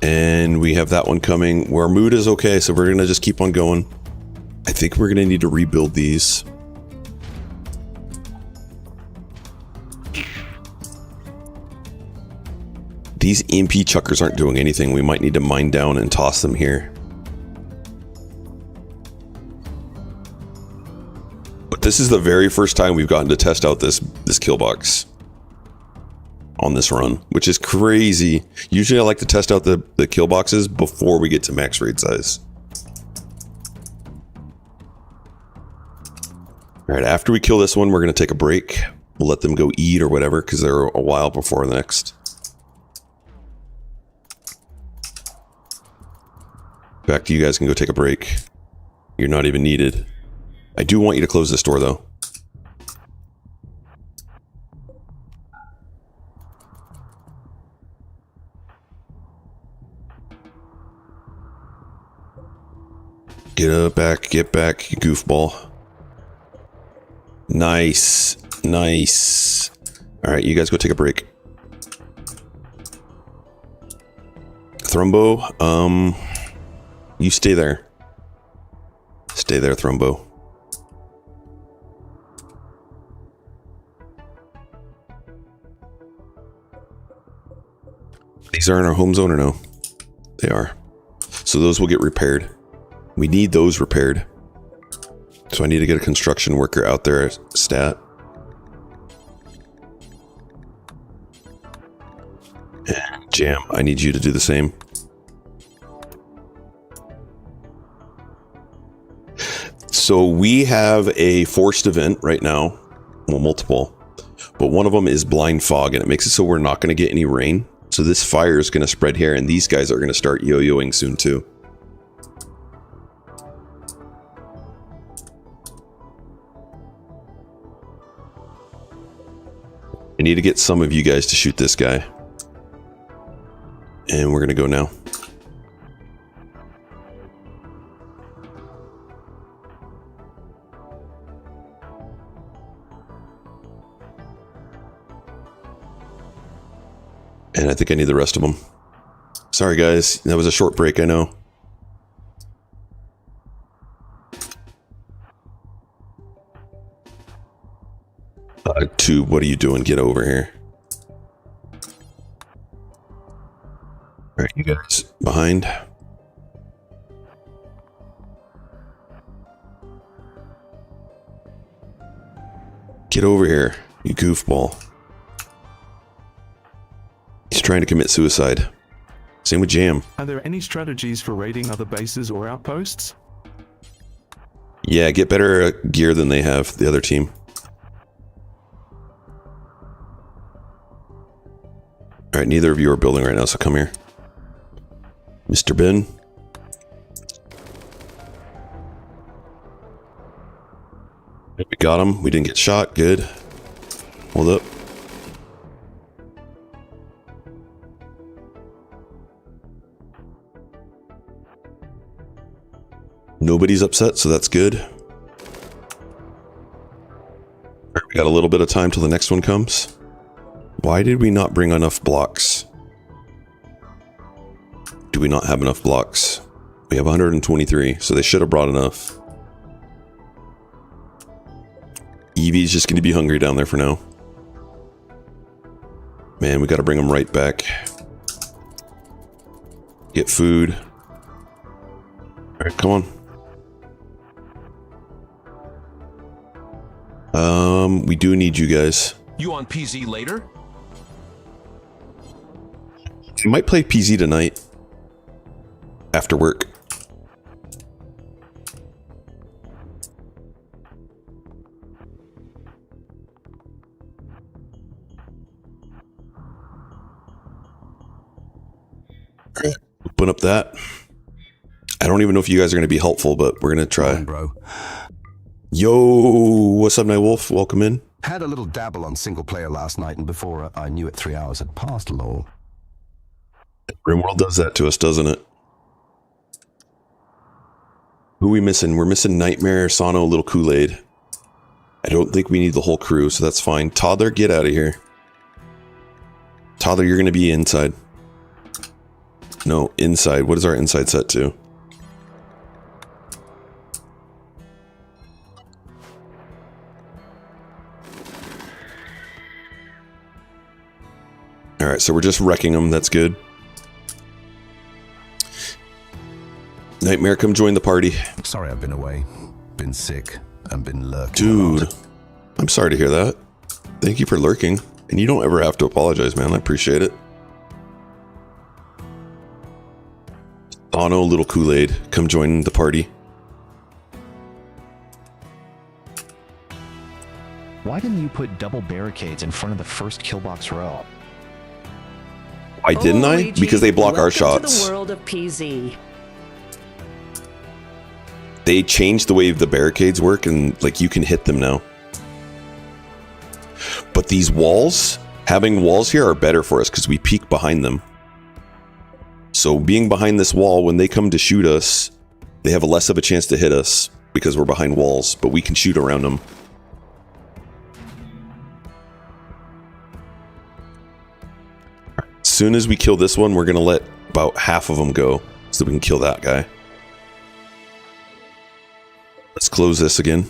And we have that one coming. Our mood is okay, so we're gonna just keep on going. I think we're gonna need to rebuild these. These EMP chuckers aren't doing anything. We might need to mine down and toss them here. But this is the very first time we've gotten to test out this kill box on this run, which is crazy. Usually I like to test out the kill boxes before we get to max raid size. All right, after we kill this one, we're going to take a break. We'll let them go eat or whatever, because they're a while before the next. Back to you guys can go take a break. You're not even needed. I do want you to close this door, though. Get back, you goofball. Nice. Nice. All right, you guys go take a break. Thrumbo, you stay there. Stay there, Thrumbo. These are in our home zone or no? They are. So those will get repaired. We need those repaired. So I need to get a construction worker out there stat. And Jam, I need you to do the same. So we have a forced event right now. Well, multiple. But one of them is blind fog, and it makes it so we're not going to get any rain. So this fire is going to spread here, and these guys are going to start yo-yoing soon too. I need to get some of you guys to shoot this guy. And we're going to go now. And I think I need the rest of them. Sorry guys, that was a short break, I know. Tube, what are you doing? Get over here. Alright, you guys behind. Get over here, you goofball. He's trying to commit suicide. Same with Jam. Are there any strategies for raiding other bases or outposts? Yeah, get better gear than they have, the other team. Alright, neither of you are building right now, so come here. Mr. Ben. We got him. We didn't get shot. Good. Hold up. Nobody's upset, so that's good. All right, we got a little bit of time till the next one comes. Why did we not bring enough blocks? Do we not have enough blocks? We have 123, so they should have brought enough. Evie's just going to be hungry down there for now. Man, we got to bring them right back. Get food. All right, come on. We do need you guys. You on PZ later? I might play PZ tonight after work. Open up that. I don't even know if you guys are going to be helpful, but we're going to try. Bro. Yo, what's up, Nightwolf? Welcome in. Had a little dabble on single player last night, and before I knew it, 3 hours had passed, lol. RimWorld does that to us, doesn't it? Who are we missing? We're missing Nightmare, Sano, Little Kool-Aid. I don't think we need the whole crew, so that's fine. Toddler, get out of here. Toddler, you're going to be inside. No, inside. What is our inside set to? Alright, so we're just wrecking them. That's good. Nightmare, come join the party. Sorry I've been away. Been sick and been lurking. Dude, I'm sorry to hear that. Thank you for lurking. And you don't ever have to apologize, man. I appreciate it. Ono, Little Kool-Aid, come join the party. Why didn't you put double barricades in front of the first kill box row? Why didn't I? Because they block our shots. To the world of PZ. They changed the way the barricades work, and like you can hit them now. But these walls, having walls here are better for us because we peek behind them. So being behind this wall, when they come to shoot us, they have less of a chance to hit us because we're behind walls, but we can shoot around them. As soon as we kill this one, we're going to let about half of them go so we can kill that guy. Let's close this again.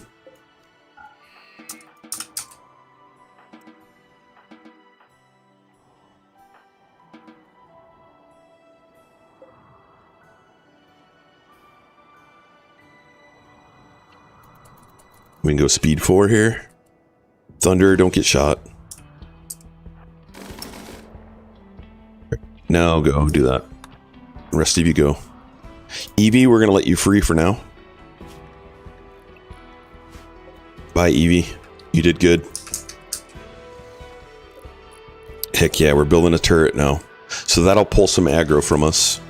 We can go speed 4 here. Thunder, don't get shot. Now go do that. The rest of you go. Evie, we're going to let you free for now. Bye, Evie. You did good. Heck yeah, we're building a turret now. So that'll pull some aggro from us.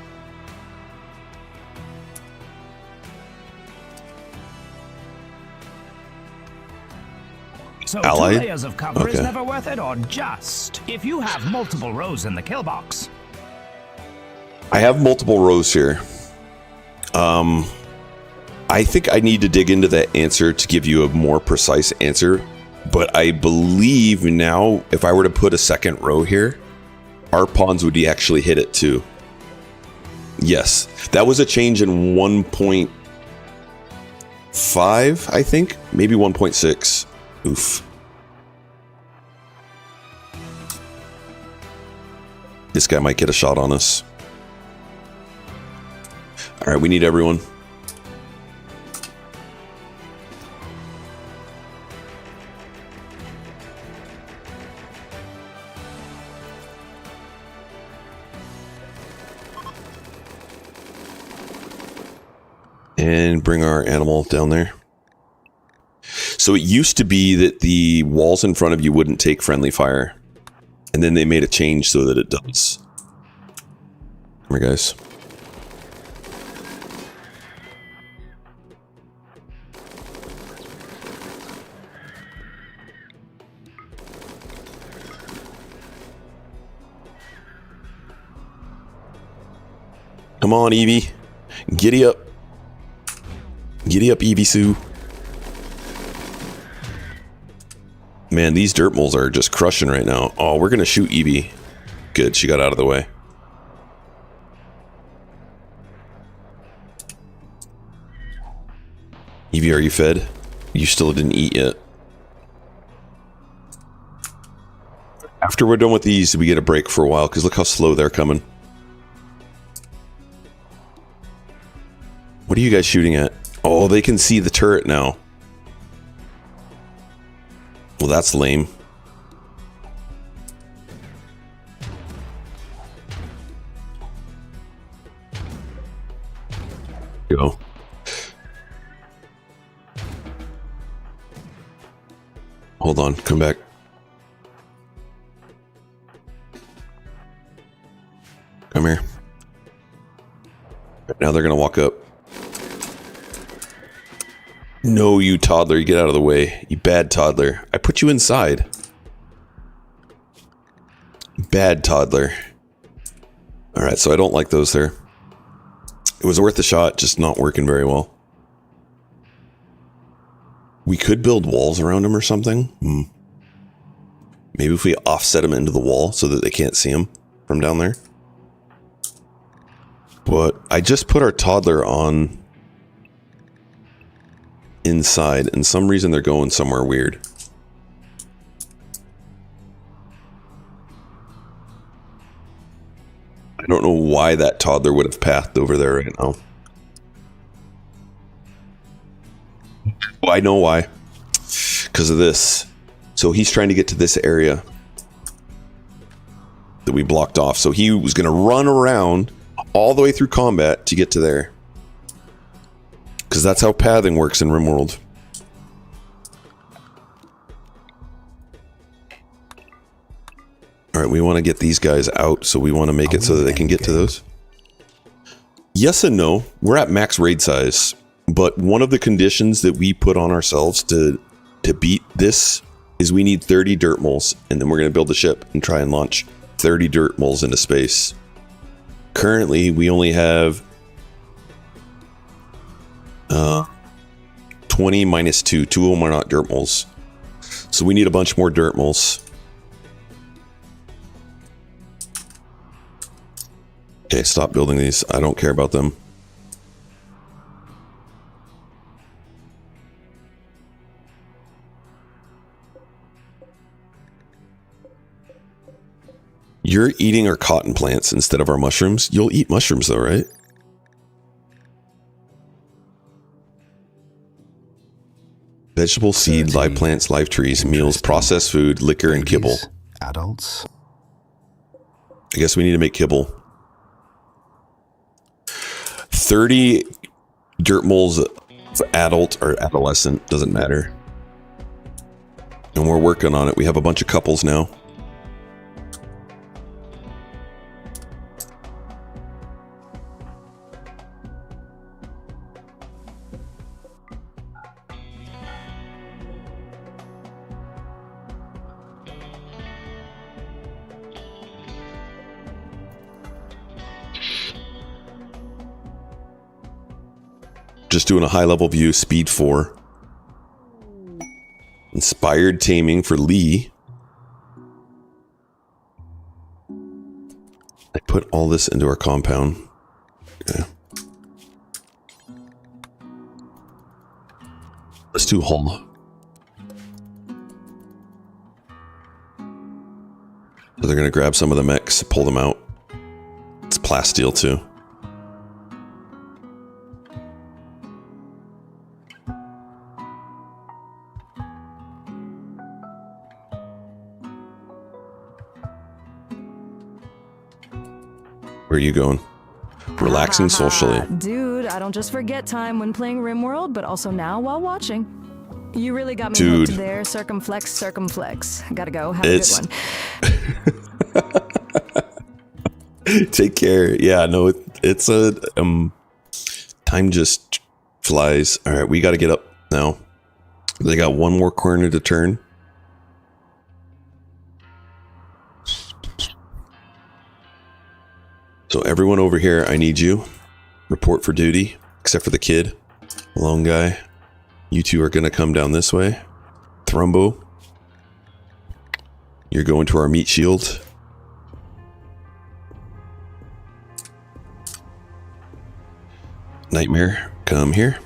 So Allied? 2 layers of cover is never worth it, or just if you have multiple rows in the kill box? I have multiple rows here. I think I need to dig into that answer to give you a more precise answer. But I believe now, if I were to put a second row here, our pawns would actually hit it too. Yes, that was a change in 1.5, I think. Maybe 1.6. Oof. This guy might get a shot on us. All right, we need everyone. And bring our animal down there. So it used to be that the walls in front of you wouldn't take friendly fire. And then they made a change so that it does. Come here, guys. Come on, Evie. Giddy up. Giddy up, Evie Sue. Man, these dirt moles are just crushing right now. Oh, we're going to shoot Evie. Good, she got out of the way. Evie, are you fed? You still didn't eat yet. After we're done with these, we get a break for a while, because look how slow they're coming. What are you guys shooting at? Oh, they can see the turret now. Well, that's lame. Go. Hold on, come back. Come here. Now they're gonna walk up. No, you toddler, you get out of the way. You bad toddler. I put you inside. Bad toddler. Alright, so I don't like those there. It was worth a shot, just not working very well. We could build walls around them or something. Maybe if we offset them into the wall so that they can't see them from down there. But I just put our toddler on inside, and some reason they're going somewhere weird. I don't know why that toddler would have pathed over there right now. Well, I know why. Because of this. So he's trying to get to this area that we blocked off. So he was going to run around all the way through combat to get to there. Because that's how pathing works in RimWorld. Alright, we want to get these guys out, so we want to make it so that they can get to those. Yes and no. We're at max raid size, but one of the conditions that we put on ourselves to beat this is we need 30 dirt moles, and then we're going to build a ship and try and launch 30 dirt moles into space. Currently, we only have 20 minus 2. 2 of them are not dirt moles. So we need a bunch more dirt moles. Okay, stop building these. I don't care about them. You're eating our cotton plants instead of our mushrooms. You'll eat mushrooms though, right? Vegetable, seed, live plants, live trees, meals, processed food, liquor, and kibble. Adults. I guess we need to make kibble. 30 dirt moles, adult or adolescent, doesn't matter. And we're working on it. We have a bunch of couples now. Just doing a high level view, speed 4. Inspired taming for Lee. I put all this into our compound. Okay. Let's do hull. So they're going to grab some of the mechs, pull them out. It's plasteel too. Where are you going? Relaxing socially. Dude, I don't just forget time when playing RimWorld, but also now while watching. You really got me hooked there. Circumflex. Gotta go. Have a good one. Take care. Yeah, no, it's a time just flies. All right, we got to get up now. They got one more corner to turn. So everyone over here, I need you. Report for duty, except for the kid, the lone guy. You two are going to come down this way. Thrumbo, you're going to our meat shield. Nightmare, come here.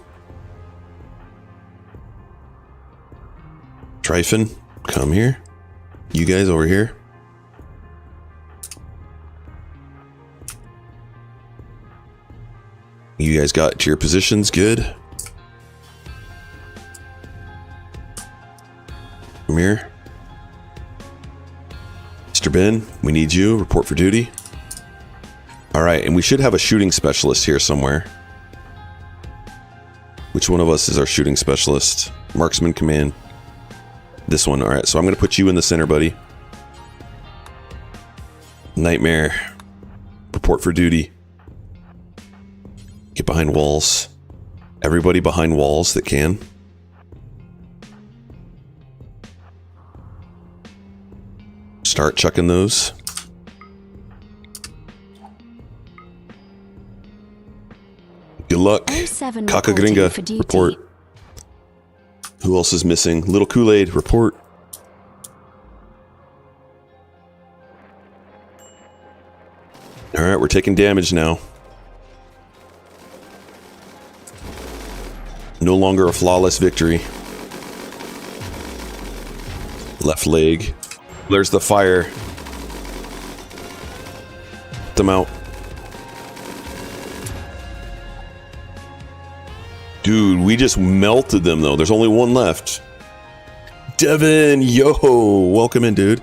Tryphon, come here. You guys over here. You guys got to your positions, good. Come here. Mr. Ben, we need you. Report for duty. All right, and we should have a shooting specialist here somewhere. Which one of us is our shooting specialist? Marksman command. This one. All right, so I'm going to put you in the center, buddy. Nightmare. Report for duty. Get behind walls. Everybody behind walls that can. Start chucking those. Good luck. Caca Gringa, report. Who else is missing? Little Kool-Aid, report. Alright, we're taking damage now. No longer a flawless victory. Left leg. There's the fire. Get them out. Dude, we just melted them though. There's only one left. Devin, yo, welcome in, dude.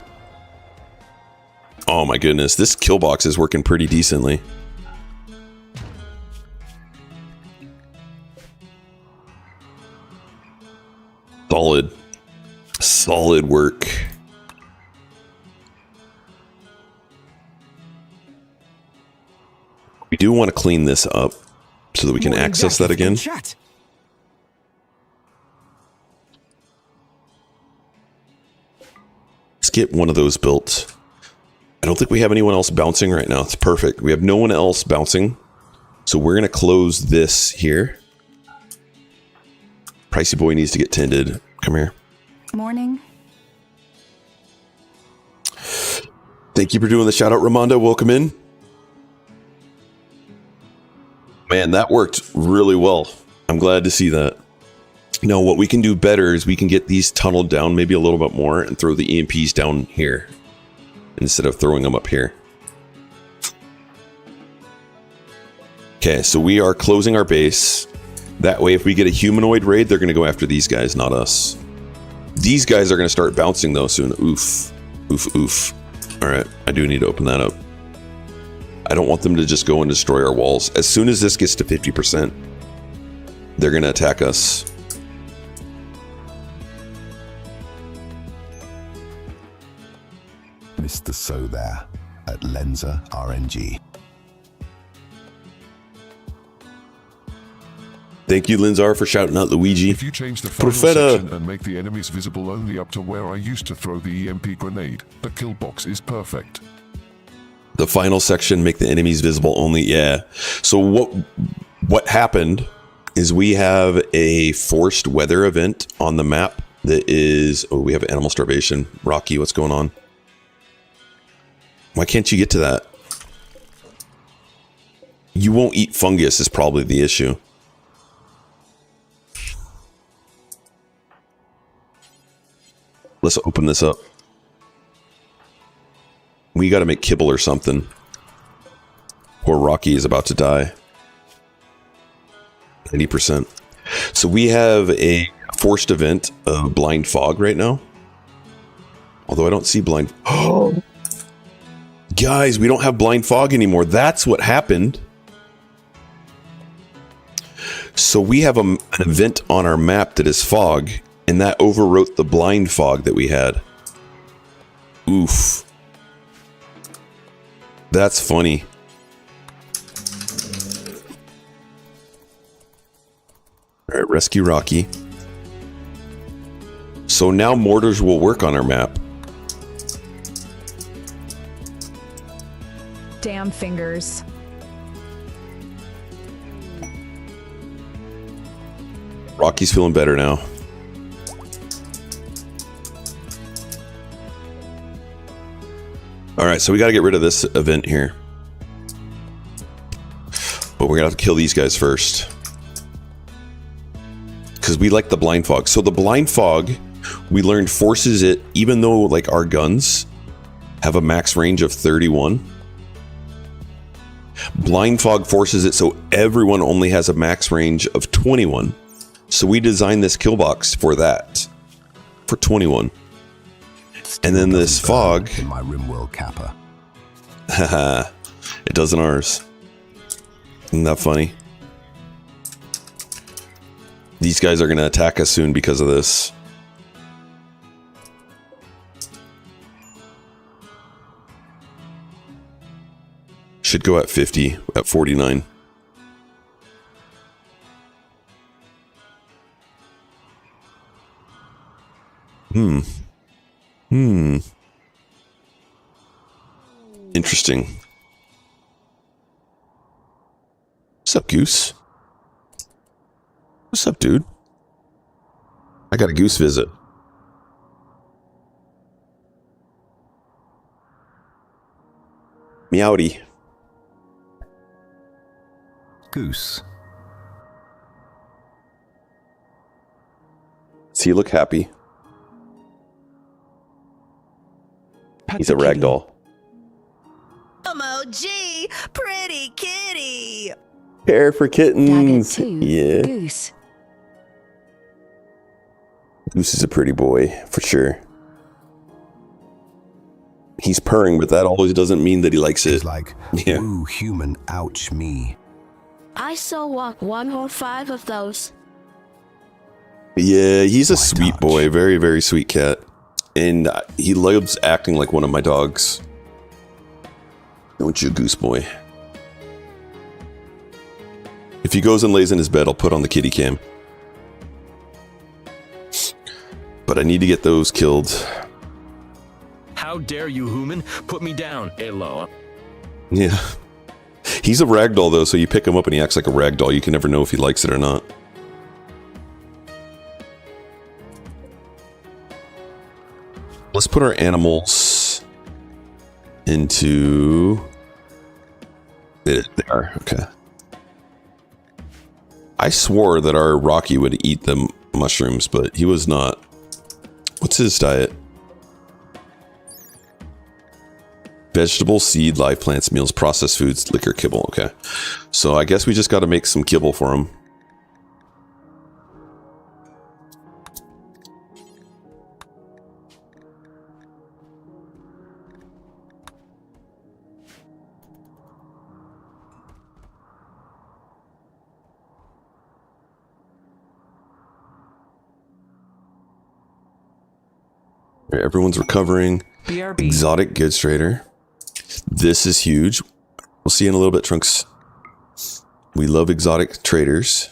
Oh my goodness, this kill box is working pretty decently. Solid work. We do want to clean this up so that we can access that again. Let's get one of those built. I don't think we have anyone else bouncing right now. It's perfect. We have no one else bouncing. So we're going to close this here. Pricey boy needs to get tended. Come here. Morning. Thank you for doing the shout out, Ramonda. Welcome in. Man, that worked really well. I'm glad to see that. Now, what we can do better is we can get these tunneled down maybe a little bit more and throw the EMPs down here instead of throwing them up here. Okay, so we are closing our base. That way, if we get a humanoid raid, they're going to go after these guys, not us. These guys are going to start bouncing, though, soon. Oof. Oof, oof. All right, I do need to open that up. I don't want them to just go and destroy our walls. As soon as this gets to 50%, they're going to attack us. Mr. So there at Lenza RNG. Thank you, Linzar, for shouting out Luigi. If you change the final section and make the enemies visible only up to where I used to throw the EMP grenade, the kill box is perfect. The final section, make the enemies visible only. Yeah. So what happened is we have a forced weather event on the map that is... Oh, we have animal starvation. Rocky, what's going on? Why can't you get to that? You won't eat fungus is probably the issue. Let's open this up. We got to make kibble or something. Poor Rocky is about to die. 90%. So we have a forced event of blind fog right now. Although I don't see blind... Oh! Guys, we don't have blind fog anymore. That's what happened. So we have an event on our map that is fog, and that overwrote the blind fog that we had. Oof. That's funny. All right, rescue Rocky. So now mortars will work on our map. Damn fingers. Rocky's feeling better now. All right, so we got to get rid of this event here. But we're going to have to kill these guys first. Because we like the blind fog. So the blind fog, we learned forces it, even though like our guns have a max range of 31. Blind fog forces it so everyone only has a max range of 21. So we designed this kill box for that. For 21. And then this fog in my RimWorld Kappa. Haha. It does in ours. Isn't that funny? These guys are going to attack us soon because of this. Should go at 50, at 49. Interesting. What's up, Goose? What's up, dude? I got a goose visit. Meowdy. Goose. Does he look happy? He's a ragdoll. OG, pretty kitty. Care for kittens. Yeah. Goose. Goose is a pretty boy, for sure. He's purring, but that always doesn't mean that he likes it. He's like, yeah. ooh, human, ouch me. I still want 1 or 5 of those. Yeah, he's a sweet boy. Very, very sweet cat. And he loves acting like one of my dogs. Don't you, Goose boy? If he goes and lays in his bed, I'll put on the kitty cam. But I need to get those killed. How dare you, human? Put me down. Hello. Yeah. He's a ragdoll, though, so you pick him up and he acts like a ragdoll. You can never know if he likes it or not. Let's put our animals into... There, okay. I swore that our Rocky would eat the mushrooms, but he was not. What's his diet? Vegetable, seed, live plants, meals, processed foods, liquor, kibble. Okay. So I guess we just got to make some kibble for him. Everyone's recovering. BRB. Exotic goods trader. This is huge. We'll see you in a little bit, Trunks. We love exotic traders.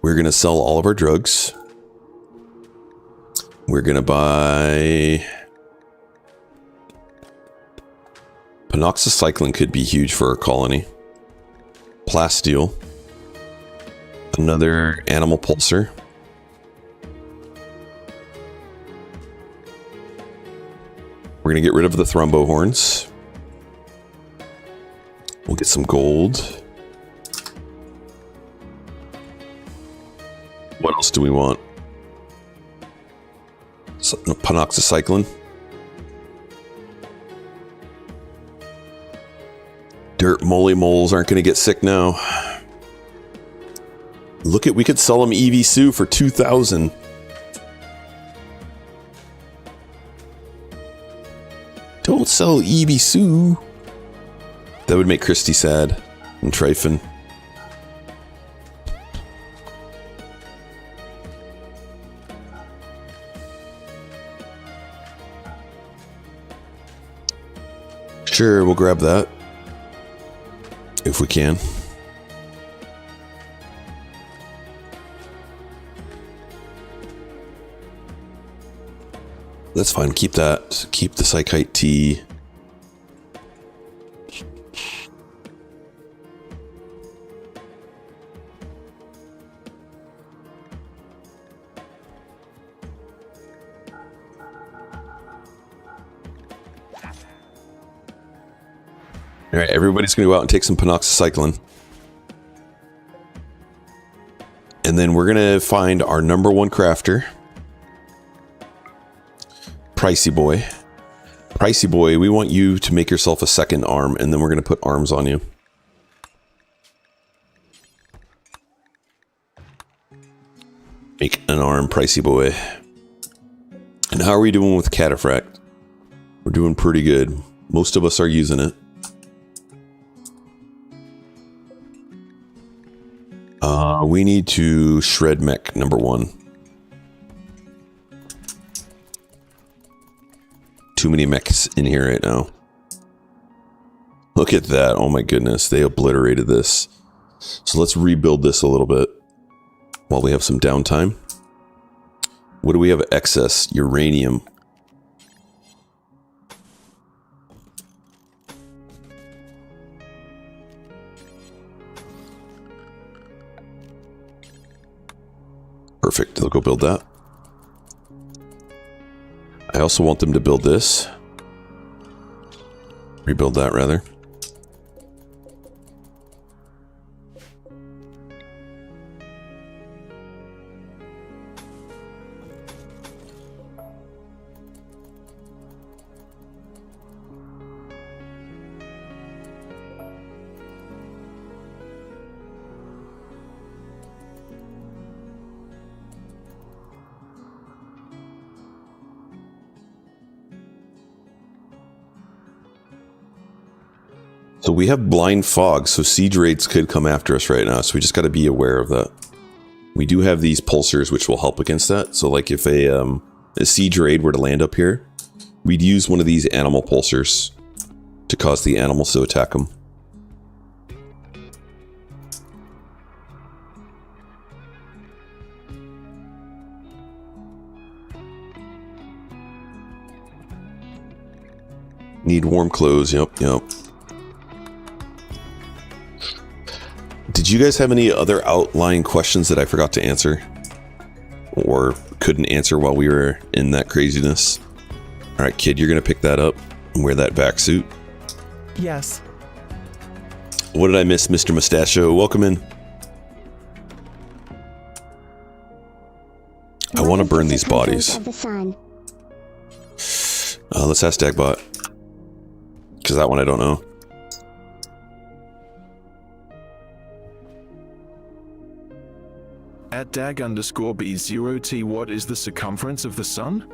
We're going to sell all of our drugs. We're going to buy... Panoxycycline could be huge for our colony. Plasteel. Another animal pulsar. We're going to get rid of the thrombo horns. We'll get some gold. What else do we want? Panoxycycline. Dirtmole moles aren't going to get sick now. Look at, we could sell them EV Sue for 2,000. Don't sell EV Sue. That would make Christy sad. And Tryphon. Sure, we'll grab that. If we can. That's fine. Keep that. Keep the Psychite Tea. All right, everybody's going to go out and take some panoxycycline. And then we're going to find our #1 crafter. Pricey boy. Pricey boy, we want you to make yourself a second arm, and then we're going to put arms on you. Make an arm, Pricey boy. And how are we doing with cataphract? We're doing pretty good. Most of us are using it. We need to shred mech number 1. Too many mechs in here right now. Look at that. Oh my goodness. They obliterated this. So let's rebuild this a little bit while we have some downtime. What do we have excess? Uranium. Perfect. They'll go build that. I also want them to build this. Rebuild that, rather. So we have blind fog, so siege raids could come after us right now, so we just got to be aware of that. We do have these pulsars which will help against that, so like if a siege raid were to land up here, we'd use one of these animal pulsars to cause the animals to attack them. Need warm clothes, yep. Did you guys have any other outlying questions that I forgot to answer? Or couldn't answer while we were in that craziness? Alright, kid, you're gonna pick that up and wear that back suit. Yes. What did I miss, Mr. Mustachio? Welcome in. I want to burn these bodies. Let's ask Dagbot. Because that one I don't know. At dag_B0T, what is the circumference of the sun?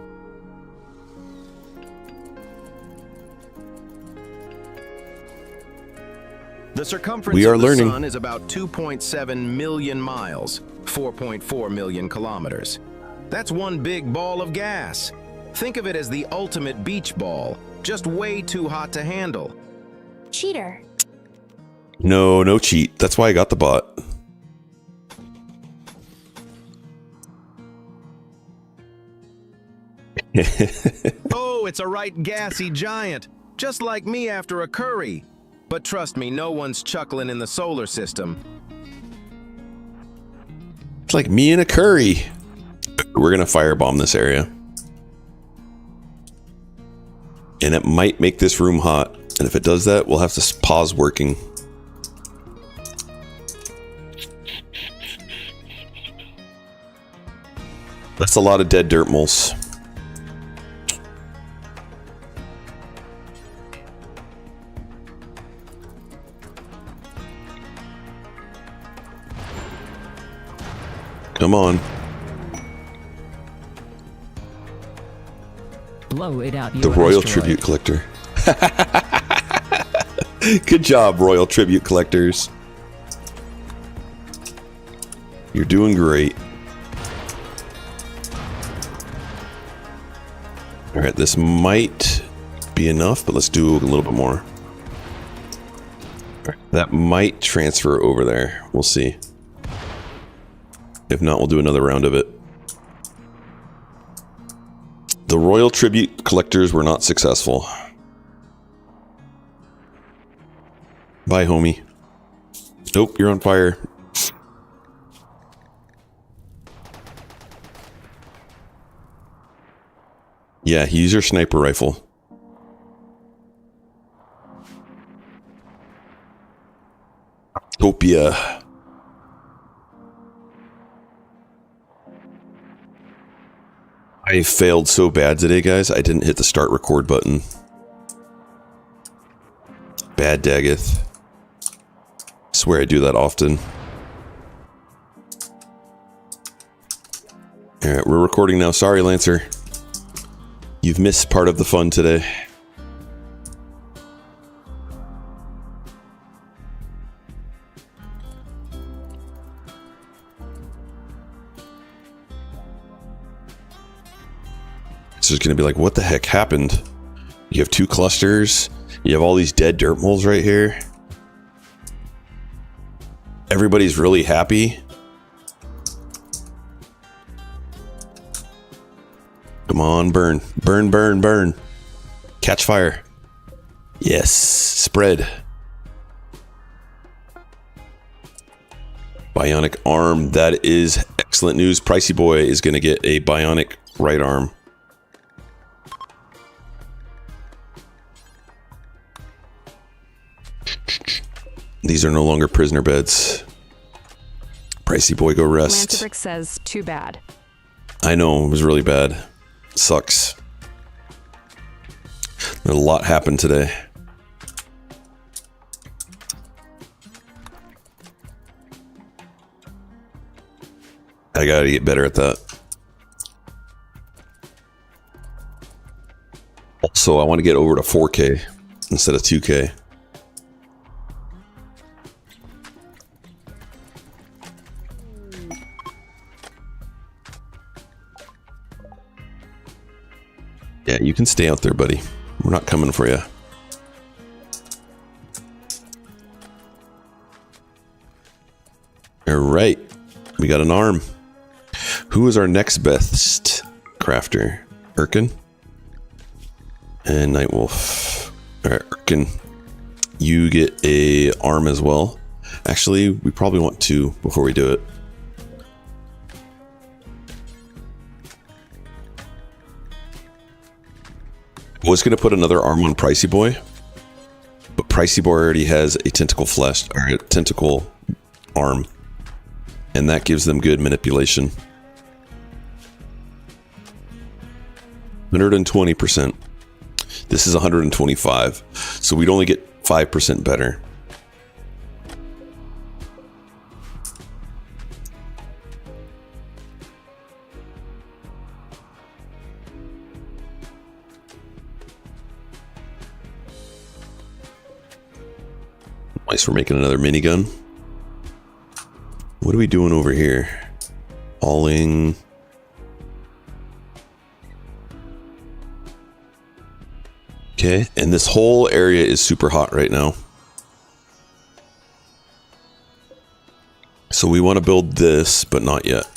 The circumference of the sun is about 2.7 million miles, 4.4 million kilometers. That's one big ball of gas. Think of it as the ultimate beach ball, just way too hot to handle. Cheater. No cheat. That's why I got the bot. Oh, it's a right gassy giant, just like me after a curry. But trust me, no one's chuckling in the solar system. It's like me and a curry. We're gonna firebomb this area. And it might make this room hot. And if it does that, we'll have to pause working. That's a lot of dead dirt moles. Come on. Blow it out. The Royal Tribute Collector. Good job, Royal Tribute Collectors. You're doing great. Alright, this might be enough, but let's do a little bit more. That might transfer over there. We'll see. If not, we'll do another round of it. The Royal Tribute Collectors were not successful. Bye, homie. Nope, you're on fire. Yeah, use your sniper rifle. Utopia. I failed so bad today, guys. I didn't hit the start record button. Bad Daggeth. Swear I do that often. Alright, we're recording now. Sorry, Lancer. You've missed part of the fun today. experts is going to be like, what the heck happened? You have 2 clusters. You have all these dead dirt moles right here. Everybody's really happy. Come on, burn. Burn, burn, burn. Catch fire. Yes, spread. Bionic arm. That is excellent news. Pricey Boy is going to get a bionic right arm. These are no longer prisoner beds. Pricey Boy, go rest. Lancebrick says, too bad. I know, it was really bad. Sucks. A lot happened today. I gotta get better at that. Also, I want to get over to 4K instead of 2K. Yeah, you can stay out there, buddy. We're not coming for you. All right, we got an arm. Who is our next best crafter? Erkin and Nightwolf. All right, Erkin, you get a arm as well. Actually, we probably want 2 before we do it. I was going to put another arm on Pricey Boy, but Pricey Boy already has a tentacle flesh or a tentacle arm, and that gives them good manipulation. 120%. This is 125, so we'd only get 5% better. Nice, we're making another minigun. What are we doing over here? Hauling. Okay, and this whole area is super hot right now. So we want to build this, but not yet.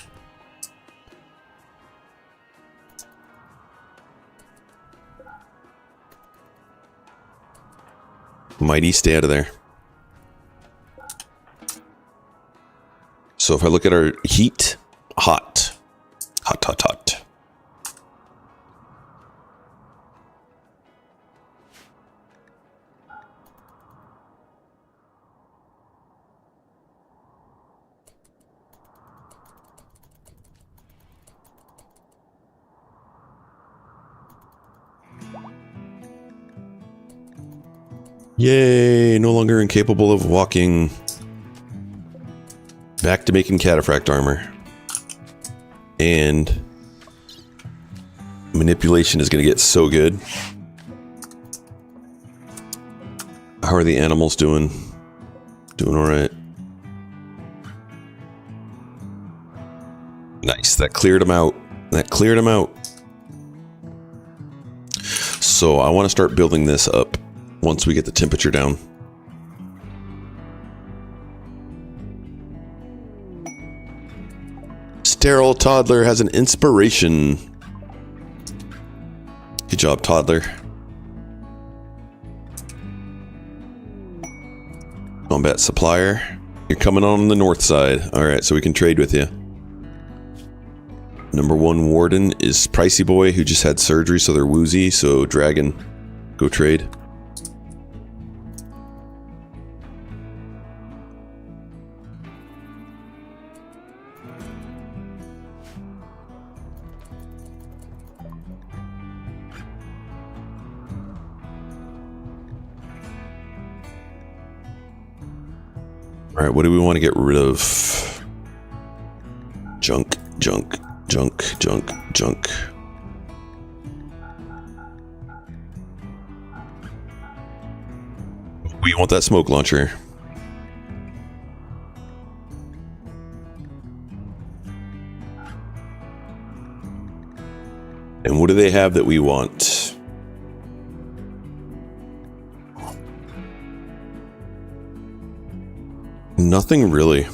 Mighty, stay out of there. So if I look at our heat, hot. Hot, hot, hot. Yay, no longer incapable of walking. Back to making cataphract armor. And manipulation is going to get so good. How are the animals doing? Doing all right. Nice, that cleared them out. That cleared them out. So I want to start building this up once we get the temperature down. Sterile toddler has an inspiration. Good job, toddler. Combat supplier. You're coming on the north side. Alright, so we can trade with you. Number 1 warden is Pricey Boy, who just had surgery, so they're woozy. So Dragon, go trade. All right, what do we want to get rid of? Junk, junk, junk, junk, junk. We want that smoke launcher. And what do they have that we want? Nothing really.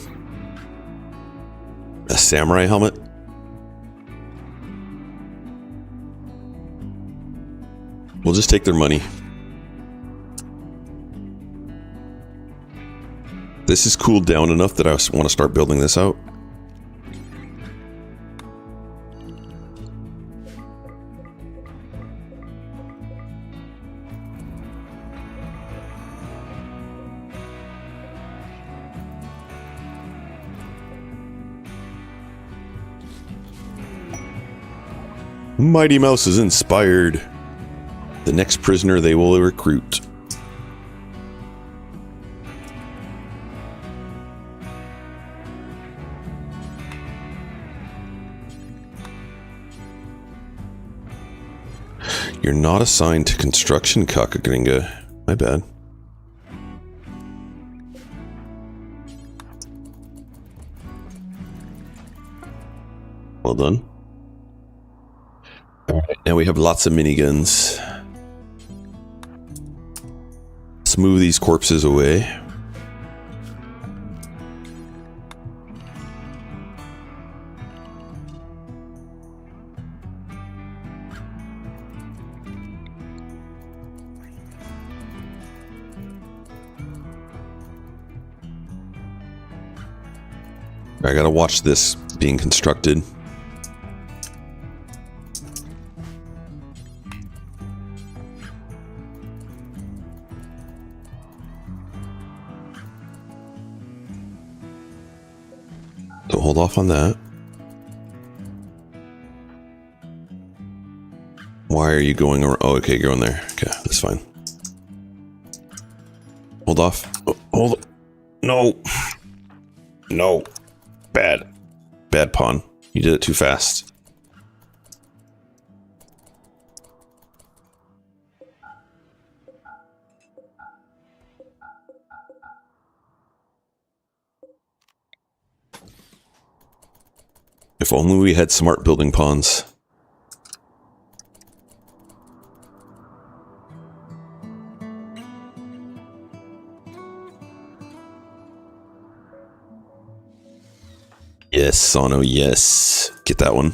A samurai helmet? We'll just take their money. This is cooled down enough that I want to start building this out. Mighty Mouse is inspired. The next prisoner they will recruit. You're not assigned to construction, Kakagringa. My bad. Well done. Alright, now we have lots of miniguns. Let's move these corpses away. I gotta watch this being constructed. So hold off on that. Why are you going around? Oh, okay, you're going there. Okay, that's fine. Hold off. Oh, hold. No. No. Bad. Bad pawn. You did it too fast. If only we had smart building pawns. Yes, Sano, yes. Get that one.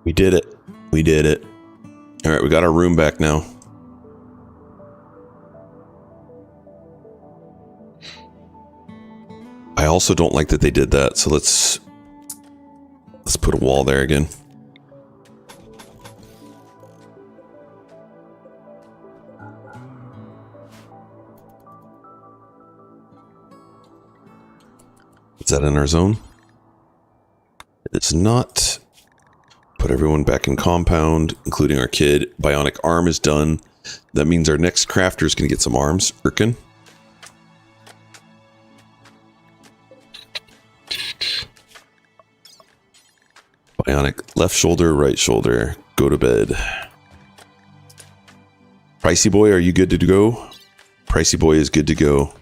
We did it. We did it. All right, we got our room back now. I also don't like that they did that, so let's put a wall there again. Is that in our zone? It's not. Put everyone back in compound, including our kid. Bionic arm is done. That means our next crafter is going to get some arms. Irkin. Bionic left shoulder, right shoulder. Go to bed. Pricey boy, are you good to go? Pricey boy is good to go.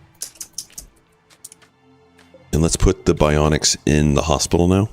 And let's put the bionics in the hospital now.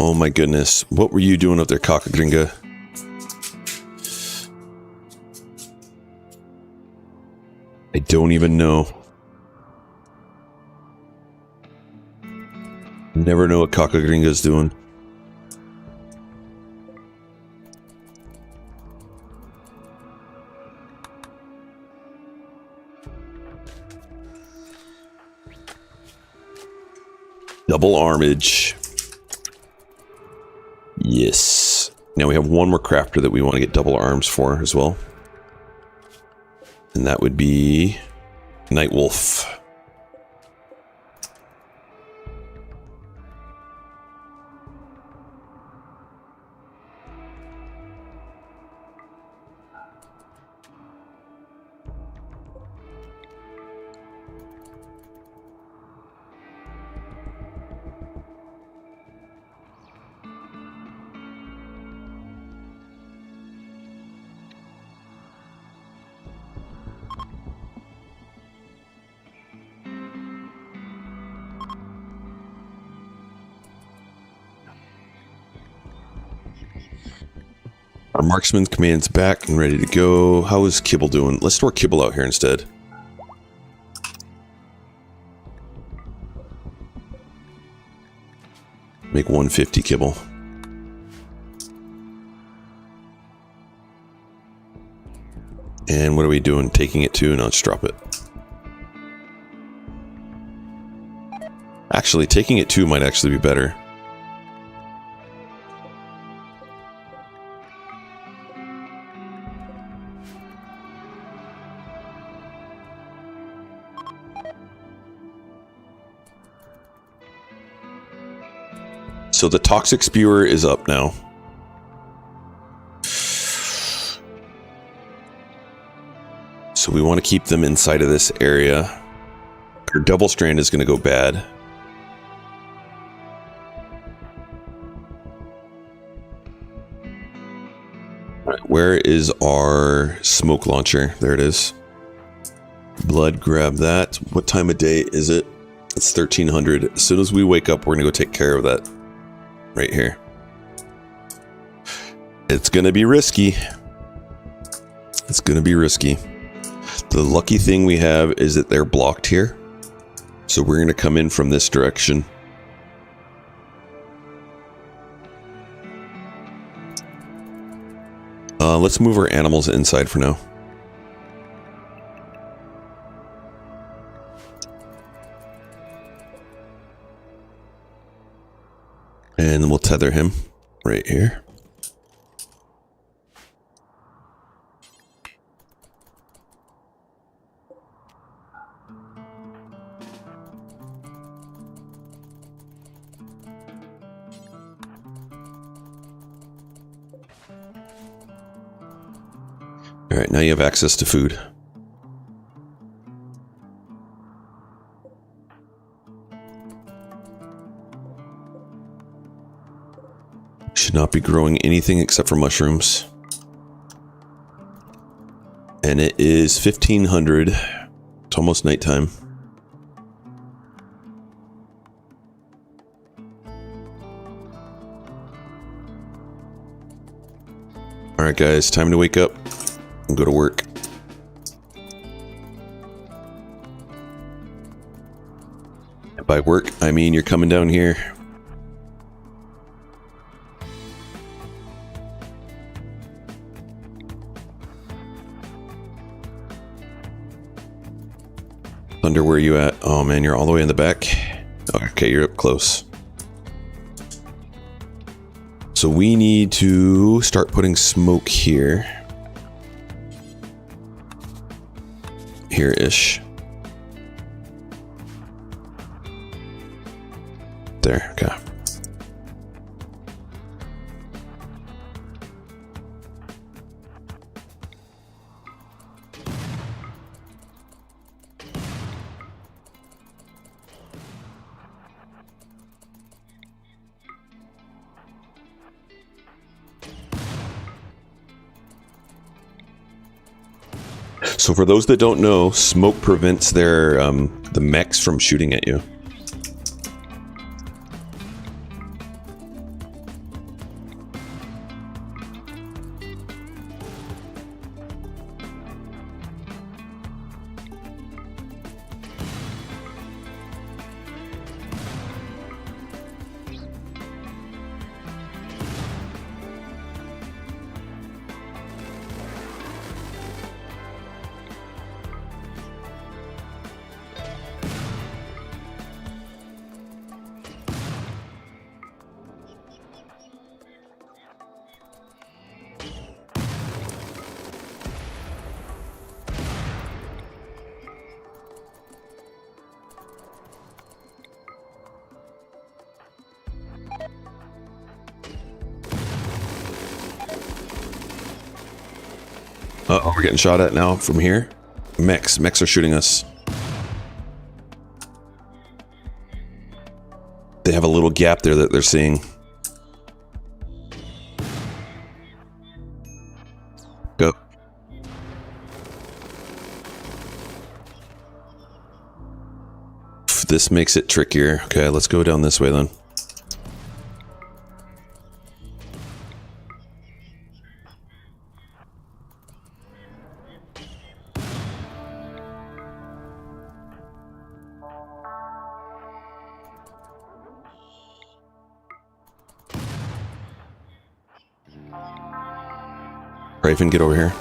Oh my goodness, what were you doing up there, Kakagringa? I don't even know. Never know what Kakagringa's doing. Double armage. Yes. Now we have one more crafter that we want to get double arms for as well. And that would be Nightwolf. Our marksman command's back and ready to go. How is Kibble doing? Let's store Kibble out here instead. Make 150 Kibble. And what are we doing? Taking it to? No, let's drop it. Actually, taking it to might actually be better. So the toxic spewer is up now. So we want to keep them inside of this area. Our double strand is going to go bad. All right, where is our smoke launcher? There it is. Blood, grab that. What time of day is it? It's 1300. As soon as we wake up, we're going to go take care of that. Right here. It's gonna be risky. It's gonna be risky. The lucky thing we have is that they're blocked here. So we're gonna come in from this direction. Let's move our animals inside for now. And we'll tether him right here. All right, now you have access to food. Should not be growing anything except for mushrooms. And it is 1500. It's almost nighttime. Alright guys, time to wake up and go to work. And by work, I mean you're coming down here. Thunder, where are you at? Oh man, you're all the way in the back. Okay, you're up close. So we need to start putting smoke here. Here-ish. There, okay. So for those that don't know, smoke prevents their the mechs from shooting at you. Uh-oh, we're getting shot at now from here. Mechs are shooting us. They have a little gap there that they're seeing. Go. This makes it trickier. Okay, let's go down this way then. Raven, get over here.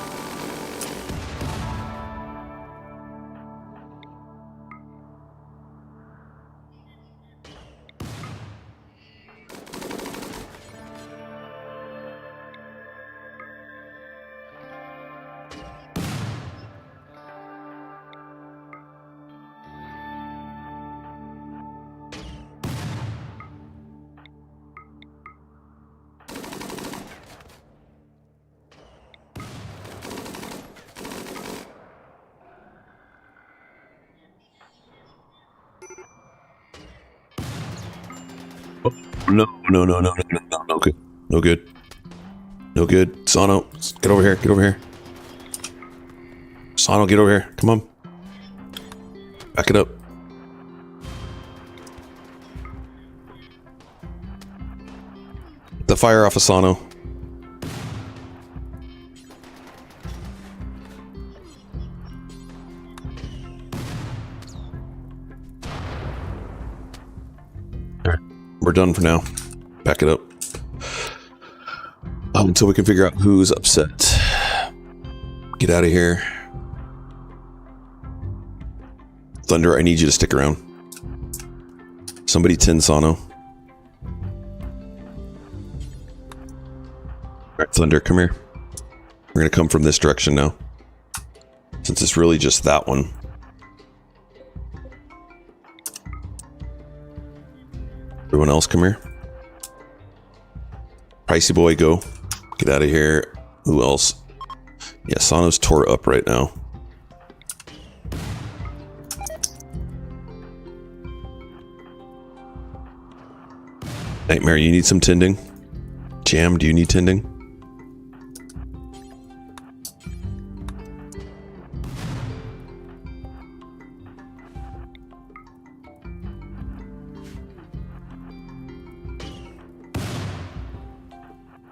No good. No good. No good. Sano, get over here. Get over here. Sano, get over here. Come on. Back it up. The fire off of Sano. We're done for now. Back it up. Until we can figure out who's upset. Get out of here. Thunder, I need you to stick around. Somebody tin Sano. Alright, Thunder, come here. We're gonna come from this direction now. Since it's really just that one. Everyone else, come here. Pricey boy, go. Get out of here. Who else? Yeah, Sano's tore up right now. Nightmare, you need some tending? Jam, do you need tending?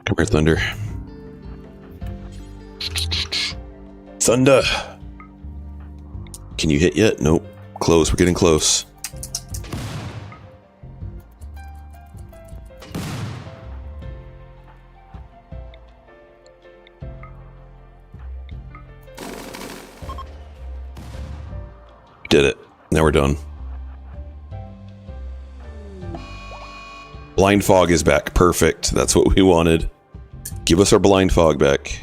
Come here, Thunder. Thunder! Can you hit yet? Nope. Close. We're getting close. Did it. Now we're done. Blind fog is back. Perfect. That's what we wanted. Give us our blind fog back.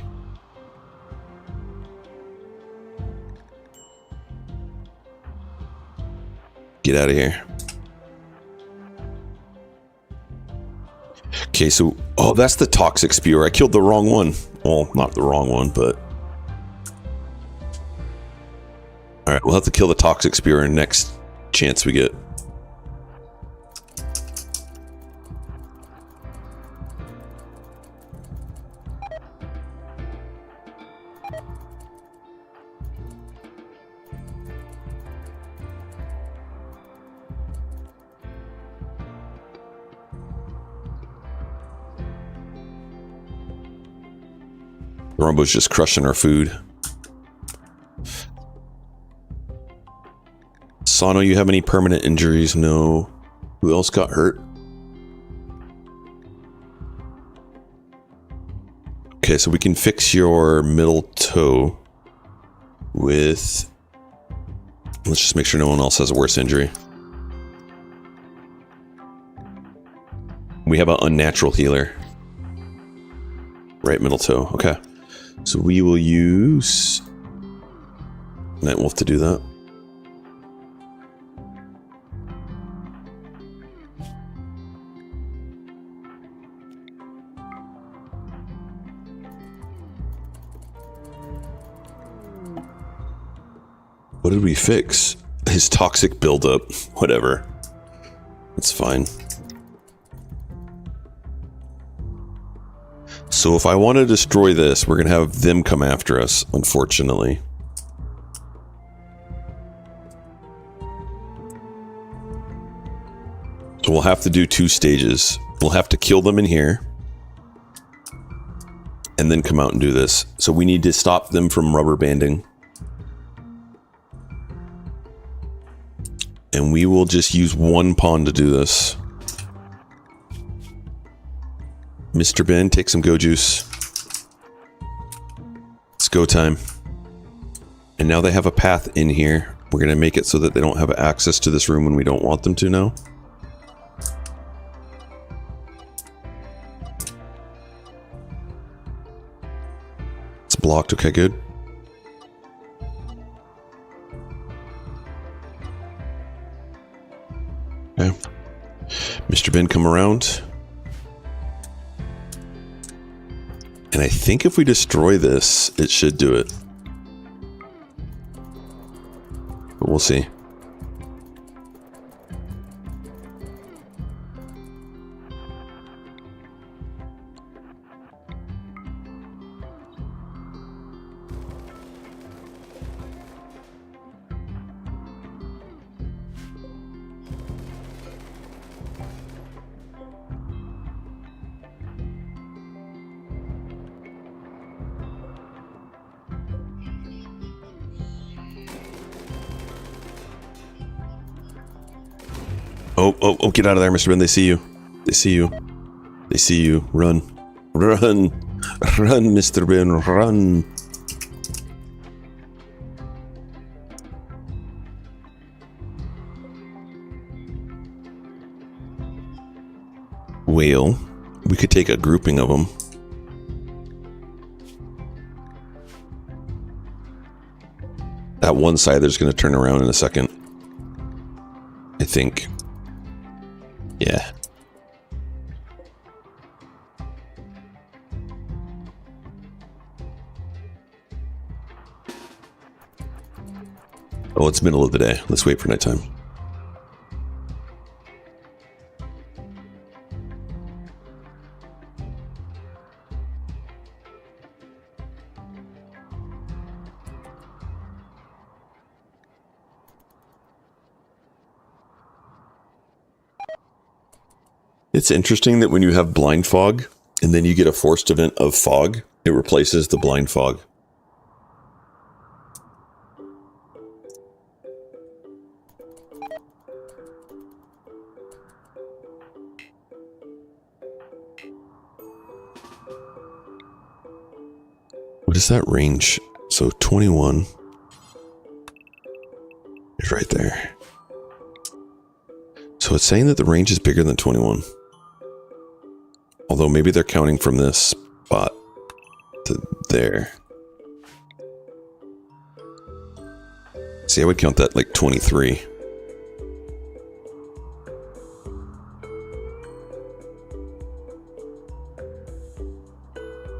Get out of here. Okay, so... Oh, that's the toxic spewer. I killed the wrong one. Well, not the wrong one, but... Alright, we'll have to kill the toxic spewer next chance we get. Rumbo's just crushing our food. Sano, you have any permanent injuries? No. Who else got hurt? Okay, so we can fix your middle toe with... Let's just make sure no one else has a worse injury. We have an unnatural healer. Right middle toe, okay. So we will use Nightwolf to do that. did we fix? His toxic buildup. Whatever. It's fine. So if I want to destroy this, we're going to have them come after us, unfortunately. So we'll have to do 2 stages. We'll have to kill them in here. And then come out and do this. So we need to stop them from rubber banding. And we will just use 1 pawn to do this. Mr. Ben, take some go juice. It's go time. And now they have a path in here. We're going to make it so that they don't have access to this room when we don't want them to now. It's blocked. Okay, good. Okay. Mr. Ben, come around. And I think if we destroy this, it should do it. But we'll see. Oh, get out of there, Mr. Ben. They see you. They see you. They see you. Run. Run. Run, Mr. Ben. Run. Well, we could take a grouping of them. That one side there's going to turn around in a second. I think. Yeah. Oh, it's middle of the day. Let's wait for nighttime. It's interesting that when you have blind fog and then you get a forced event of fog, it replaces the blind fog. What is that range? So 21 is right there. So it's saying that the range is bigger than 21. Although maybe they're counting from this spot to there. See, I would count that like 23.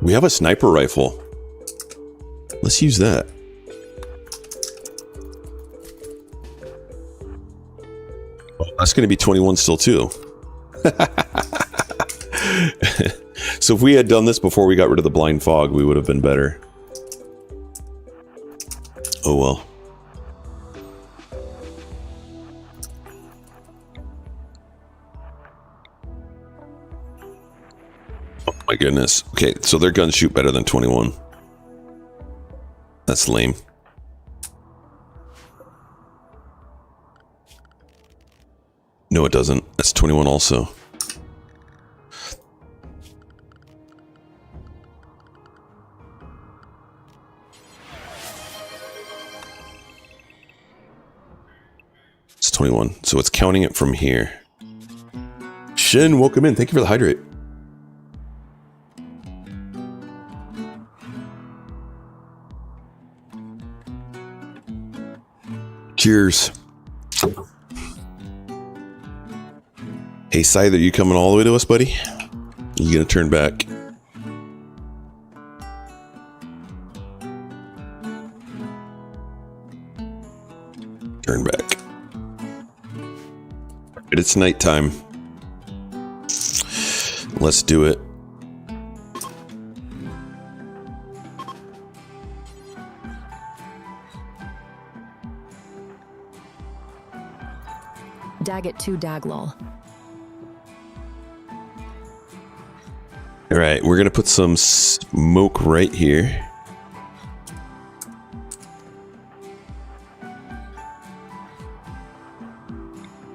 We have a sniper rifle. Let's use that. Oh, that's going to be 21 still too. So if we had done this before we got rid of the blind fog, we would have been better. Oh well. Oh my goodness. Okay, so their guns shoot better than 21. That's lame. No, it doesn't. That's 21 also. It's 21. So it's counting it from here. Shin, welcome in. Thank you for the hydrate. Cheers. Hey, Scyther, you coming all the way to us, buddy? You gonna turn back? Turn back. It's nighttime. Let's do it. Daggett to Daglol. All right, we're gonna put some smoke right here.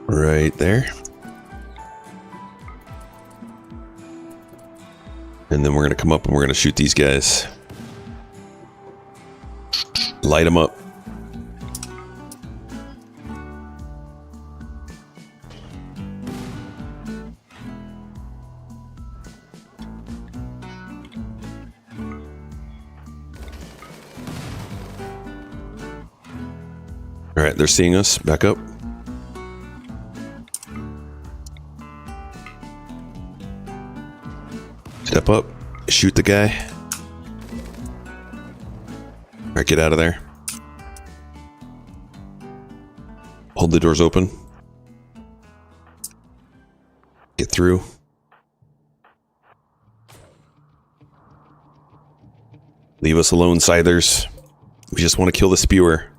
Right there. And then we're gonna come up and we're gonna shoot these guys. Light them up. All right, they're seeing us. Back up. Step up. Shoot the guy. All right, get out of there. Hold the doors open. Get through. Leave us alone, Scythers. We just want to kill the spewer.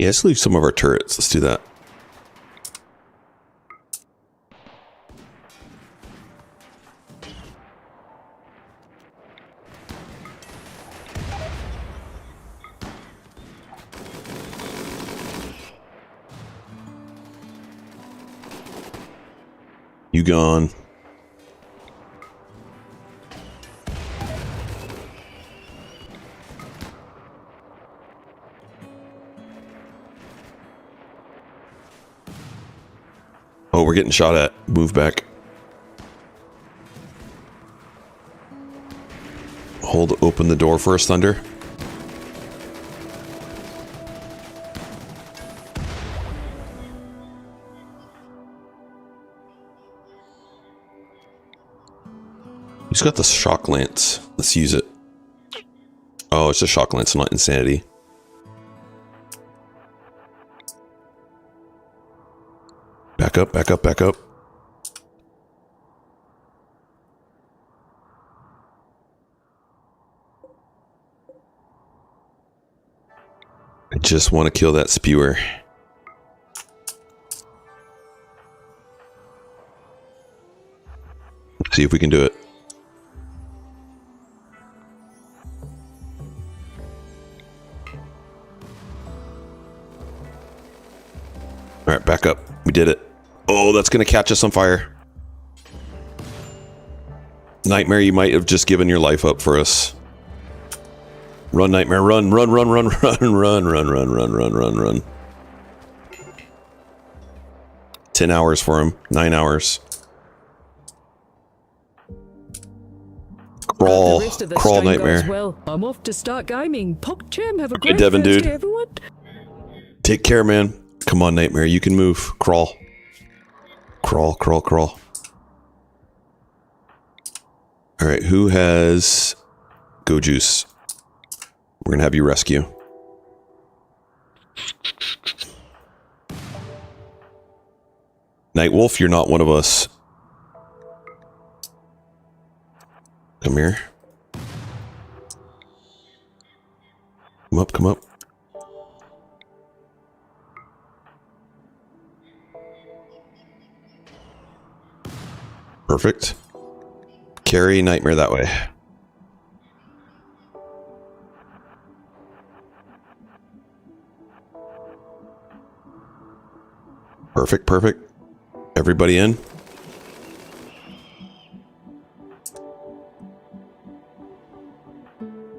Yeah, let's leave some of our turrets. Let's do that. You gone. Oh, we're getting shot at. Move back. Hold open the door for us, Thunder. Who's got the shock lance? Let's use it. Oh, it's a shock lance, not insanity. Back up, back up, back up. I just want to kill that spewer. Let's see if we can do it. All right, back up. We did it. Oh, that's going to catch us on fire. Nightmare, you might have just given your life up for us. Run, Nightmare, run, run, run, run, run, run, run, run, run, run, run, run. 10 hours for him. 9 hours. Crawl. Crawl, Nightmare. Well, I'm off to start gaming. PogChamp, have a Hey, great Devin, Thursday, dude. everyone. Take care, man. Come on, Nightmare. You can move. Crawl. Crawl, crawl, crawl. All right, who has Go Juice? We're going to have you rescue. Nightwolf, you're not one of us. Come here. Come up, come up. Perfect. Carry Nightmare that way. Perfect, perfect. Everybody in.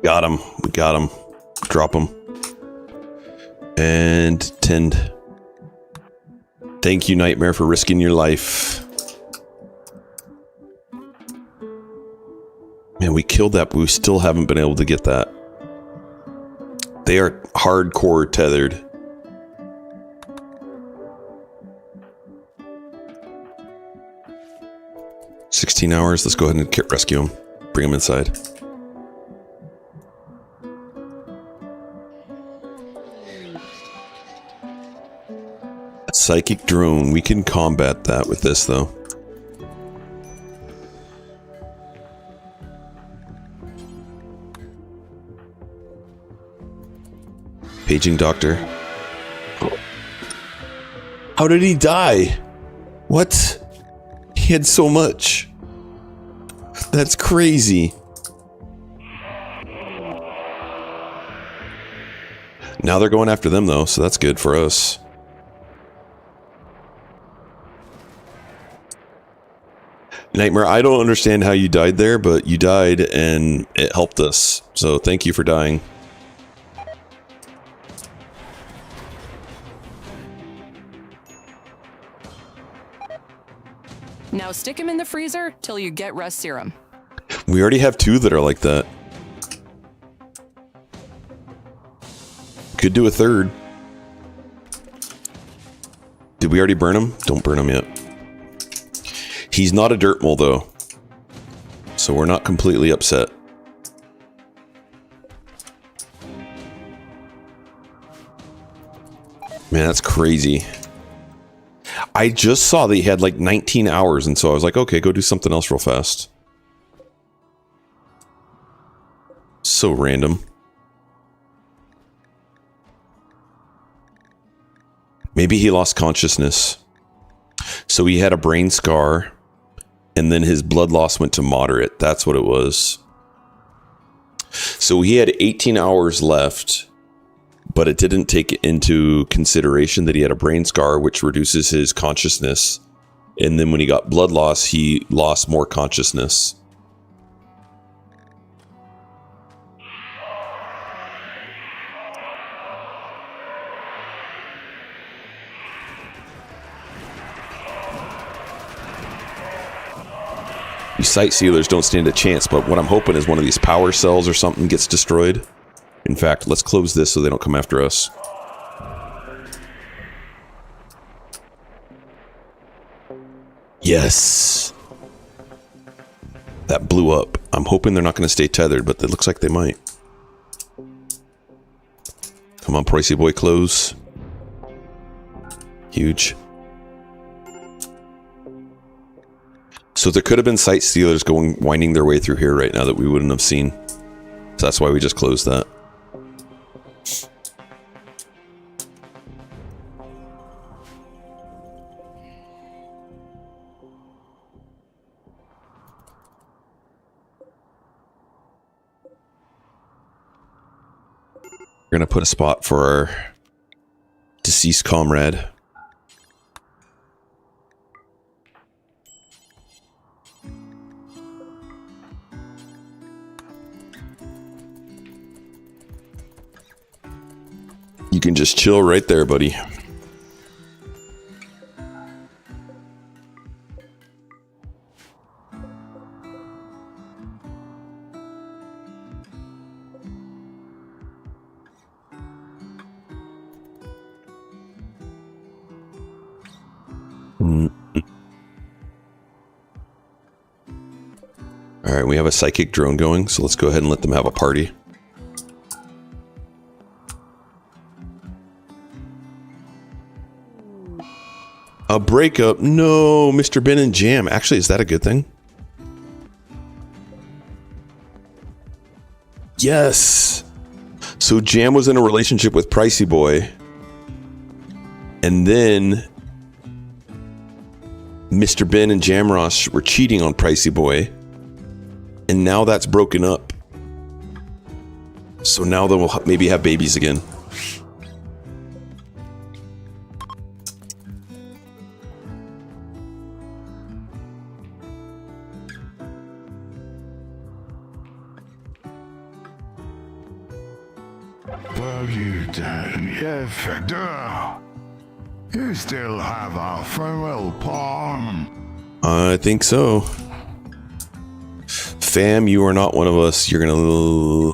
Got him. We got him. Drop him. And tend. Thank you, Nightmare, for risking your life. Man, we killed that, but we still haven't been able to get that They are hardcore tethered. $16 hours. Let's go ahead and rescue him. Bring him inside. A psychic drone. We can combat that with this, though. Paging doctor. How did he die? What? He had so much. That's crazy. Now they're going after them, though, so that's good for us. Nightmare, I don't understand how you died there, but you died and it helped us. So thank you for dying. Now stick him in the freezer till you get rest serum. We already have 2 that are like that. Could do a 3rd. Did we already burn him? Don't burn him yet. He's not a Dirtmole, though. So we're not completely upset. Man, that's crazy. I just saw that he had like 19 hours, and so I was like, okay, go do something else real fast. So random. Maybe he lost consciousness. So he had a brain scar, and then his blood loss went to moderate. That's what it was. So he had 18 hours left, but it didn't take into consideration that he had a brain scar, which reduces his consciousness. And then when he got blood loss, he lost more consciousness. These sight sealers don't stand a chance, but what I'm hoping is one of these power cells or something gets destroyed. In fact, let's close this so they don't come after us. Yes! That blew up. I'm hoping they're not going to stay tethered, but it looks like they might. Come on, Pricey boy, close. Huge. So there could have been sight stealers winding their way through here right now that we wouldn't have seen. So that's why we just closed that. We're going to put a spot for our deceased comrade. You can just chill right there, buddy. All right, we have a psychic drone going, so let's go ahead and let them have a party. A breakup? No, Mr. Ben and Jam. Actually, is that a good thing? Yes. So Jam was in a relationship with Pricey Boy. And then Mr. Ben and Jamross were cheating on Pricey Boy. And now that's broken up. So now they'll maybe have babies again. Well, you don't, you figure. You still have our farewell palm. I think so. Fam, you are not one of us. You're gonna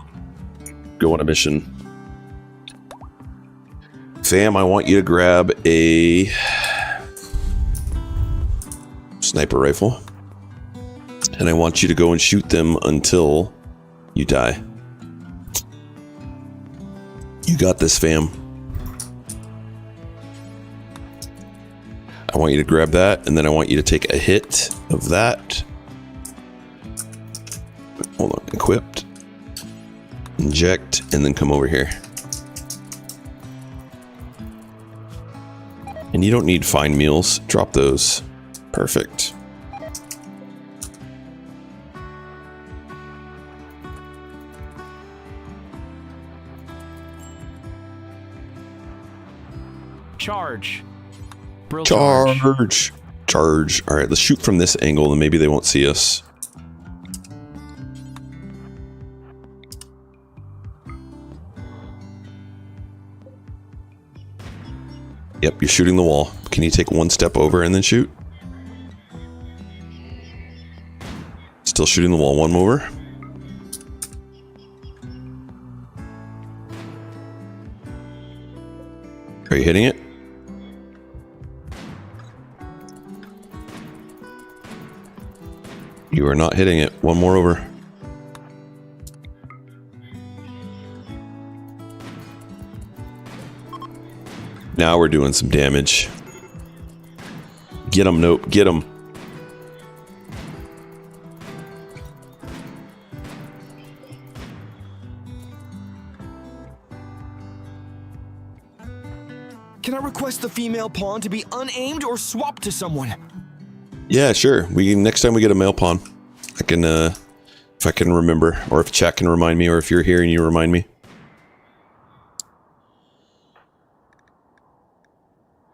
go on a mission. Fam, I want you to grab a sniper rifle. And I want you to go and shoot them until you die. You got this, fam. I want you to grab that, and then I want you to take a hit of that. Hold on, equipped. Inject, and then come over here. And you don't need fine meals. Drop those. Perfect. Charge. Charge. Charge. All right, let's shoot from this angle, and maybe they won't see us. Yep, you're shooting the wall. Can you take one step over and then shoot? Still shooting the wall. One over. Are you hitting it? You are not hitting it. One more over. Now we're doing some damage. Get him, nope, get him. Can I request the female pawn to be unaimed or swapped to someone? Yeah, sure. Next time we get a male pawn, I can, if I can remember, or if chat can remind me, or if you're here and you remind me.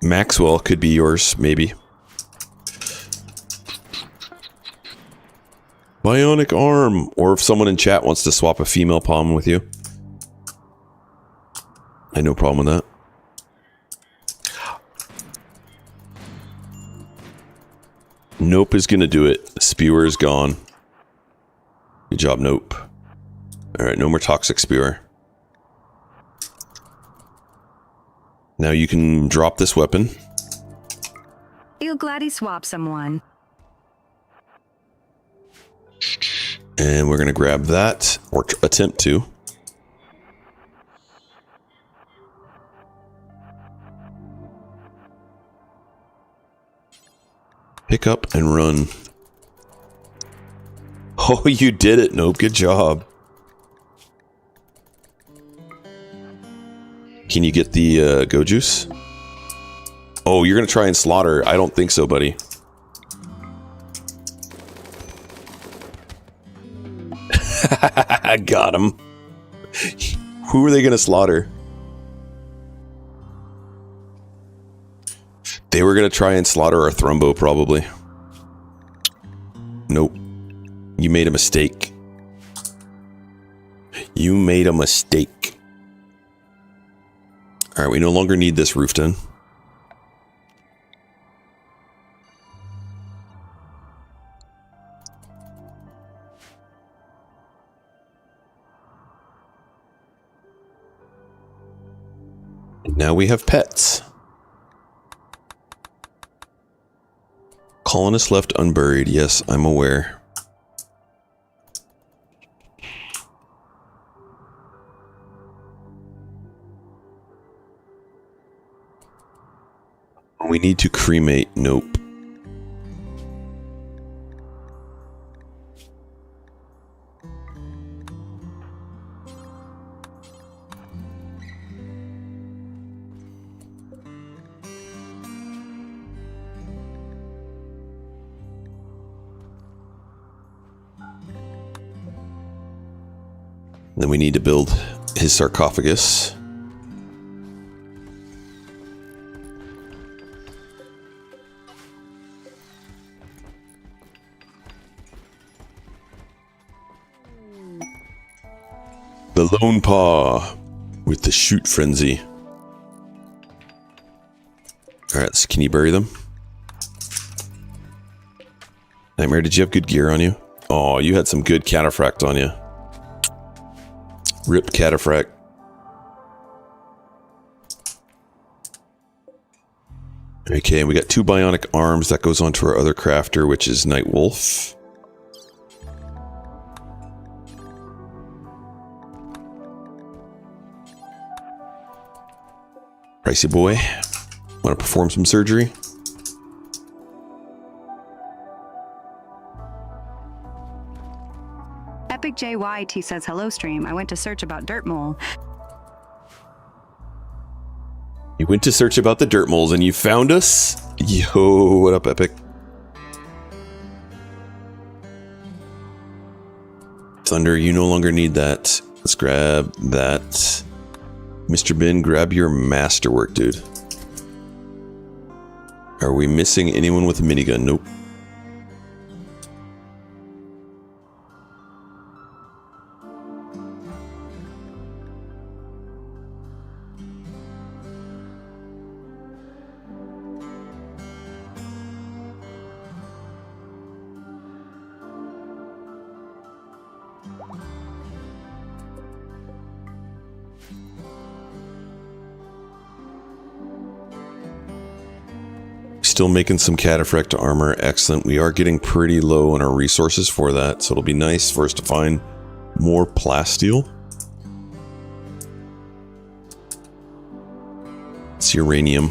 Maxwell could be yours, maybe. Bionic arm, or if someone in chat wants to swap a female pawn with you. I have no problem with that. Nope is gonna do it. Spewer is gone. Good job, Nope. Alright, no more toxic spewer. Now you can drop this weapon. Feel glad he swapped someone. And we're gonna grab that, or attempt to. Pick up and run. Oh, you did it, Nope. Good job. Can you get the go juice? Oh, you're gonna try and slaughter. I don't think so, buddy. I got him. Who are they gonna slaughter? They were gonna try and slaughter our Thrumbo, probably. Nope. You made a mistake. You made a mistake. Alright, we no longer need this roofton. Now we have pets. Colonist left unburied. Yes, I'm aware. We need to cremate. Nope. Then we need to build his sarcophagus. The Lone Paw with the shoot frenzy. Alright, so can you bury them? Nightmare, did you have good gear on you? Oh, you had some good cataphract on you. Rip cataphract. Okay, we got 2 bionic arms. That goes on to our other crafter, which is Nightwolf. Pricey boy, want to perform some surgery? Epic JYT says, hello stream. I went to search about Dirtmole. You went to search about the Dirtmoles and you found us? Yo, what up, Epic? Thunder, you no longer need that. Let's grab that. Mr. Bin, grab your masterwork, dude. Are we missing anyone with a minigun? Nope. Still making some Cataphract armor. Excellent. We are getting pretty low on our resources for that, so it'll be nice for us to find more plasteel. It's uranium.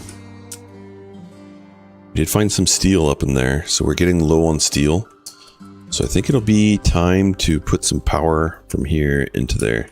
We did find some steel up in there, so we're getting low on steel. So I think it'll be time to put some power from here into there.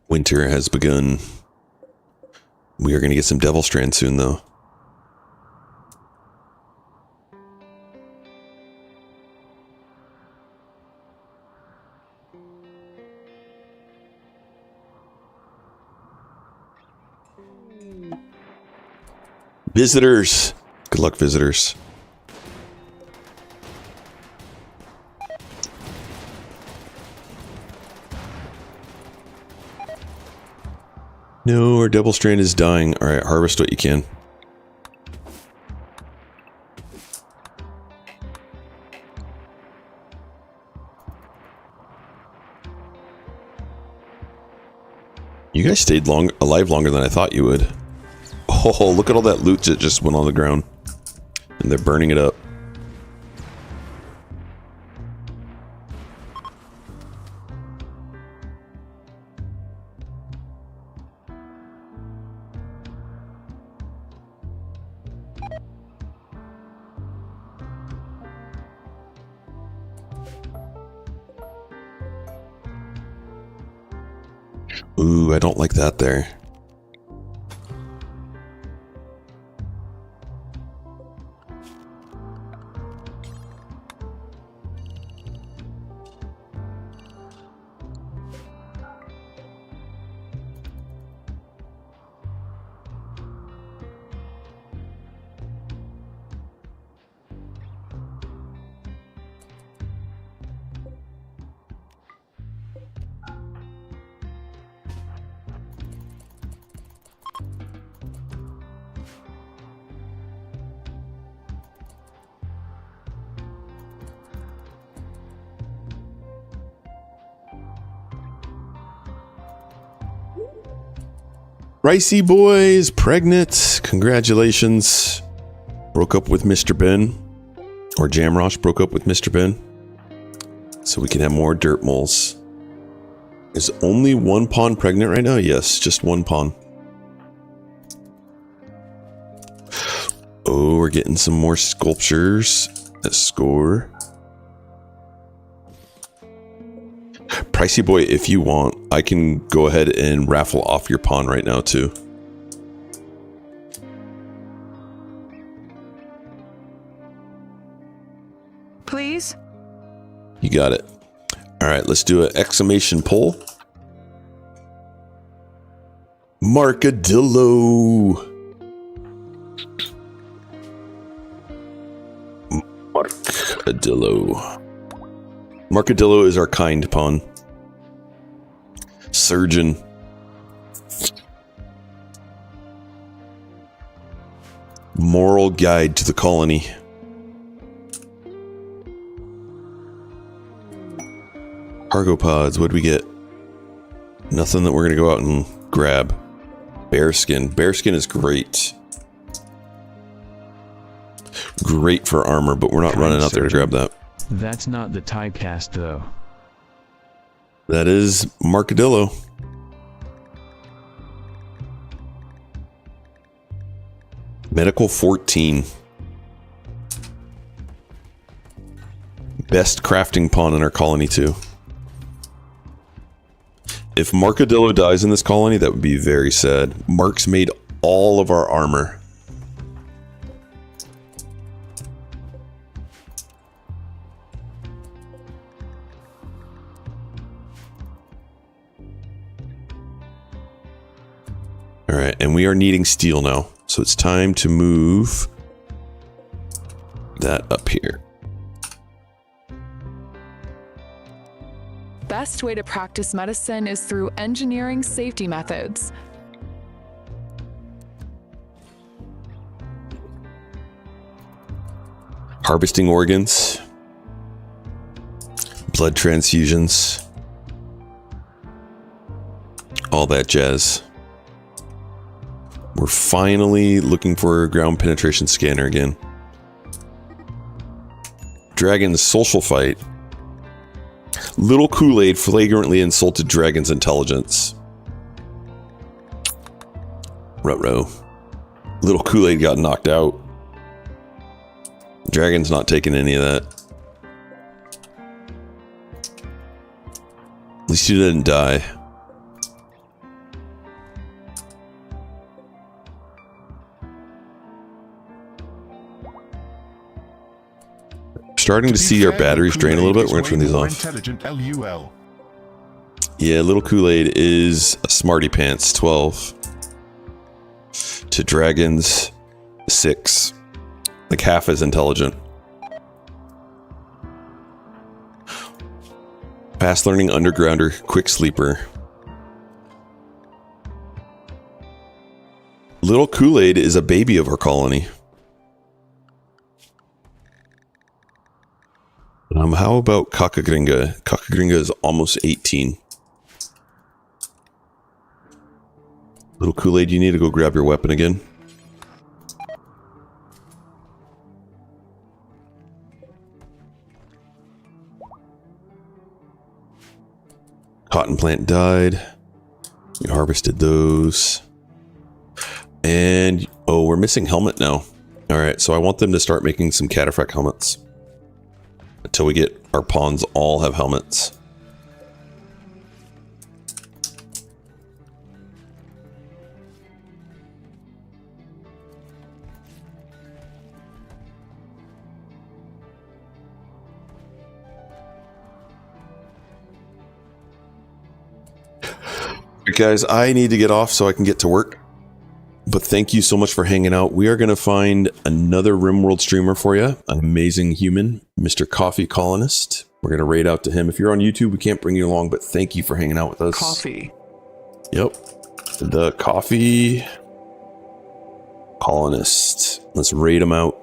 Winter has begun. We are going to get some Devil Strand soon, though. Visitors. Good luck, visitors. No, our Devil Strand is dying. Alright, harvest what you can. You guys stayed alive longer than I thought you would. Oh, look at all that loot that just went on the ground. And they're burning it up. Ooh, I don't like that there. Ricey boys, pregnant. Congratulations. Broke up with Mr. Ben. Or Jamrosh broke up with Mr. Ben. So we can have more dirt moles. Is only one pawn pregnant right now? Yes, just one pawn. Oh, we're getting some more sculptures. A score. Pricey boy, if you want, I can go ahead and raffle off your pawn right now too. Please? You got it. All right, let's do an exclamation poll. Markadillo. Markadillo. Marcadillo is our kind pawn. Surgeon. Moral guide to the colony. Cargo pods, what do we get? Nothing that we're going to go out and grab. Bearskin. Bearskin is great. Great for armor, but we're not running out there to grab that. That's not the typecast, though. That is Marcadillo. Medical 14. Best crafting pawn in our colony, too. If Marcadillo dies in this colony, that would be very sad. Mark's made all of our armor. Alright, and we are needing steel now. So it's time to move that up here. Best way to practice medicine is through engineering safety methods. Harvesting organs. Blood transfusions. All that jazz. We're finally looking for a ground penetration scanner again. Dragon's social fight. Little Kool-Aid flagrantly insulted Dragon's intelligence. Ruh-roh. Little Kool-Aid got knocked out. Dragon's not taking any of that. At least he didn't die. Starting to see our batteries drain a little bit. We're gonna turn these off. Yeah, Little Kool-Aid is a smarty pants 12 to Dragon's 6, like half as intelligent. Fast learning undergrounder, quick sleeper. Little Kool-Aid is a baby of our colony. How about Kakagringa? Kakagringa is almost 18. Little Kool-Aid, you need to go grab your weapon again. Cotton plant died. We harvested those. And, oh, we're missing helmet now. Alright, so I want them to start making some cataphract helmets. Until we get our pawns all have helmets. Guys, I need to get off so I can get to work. But thank you so much for hanging out. We are going to find another RimWorld streamer for you. An amazing human, Mr. Coffee Colonist. We're going to raid out to him. If you're on YouTube, we can't bring you along, but thank you for hanging out with us. Coffee. Yep. The Coffee Colonist. Let's raid him out.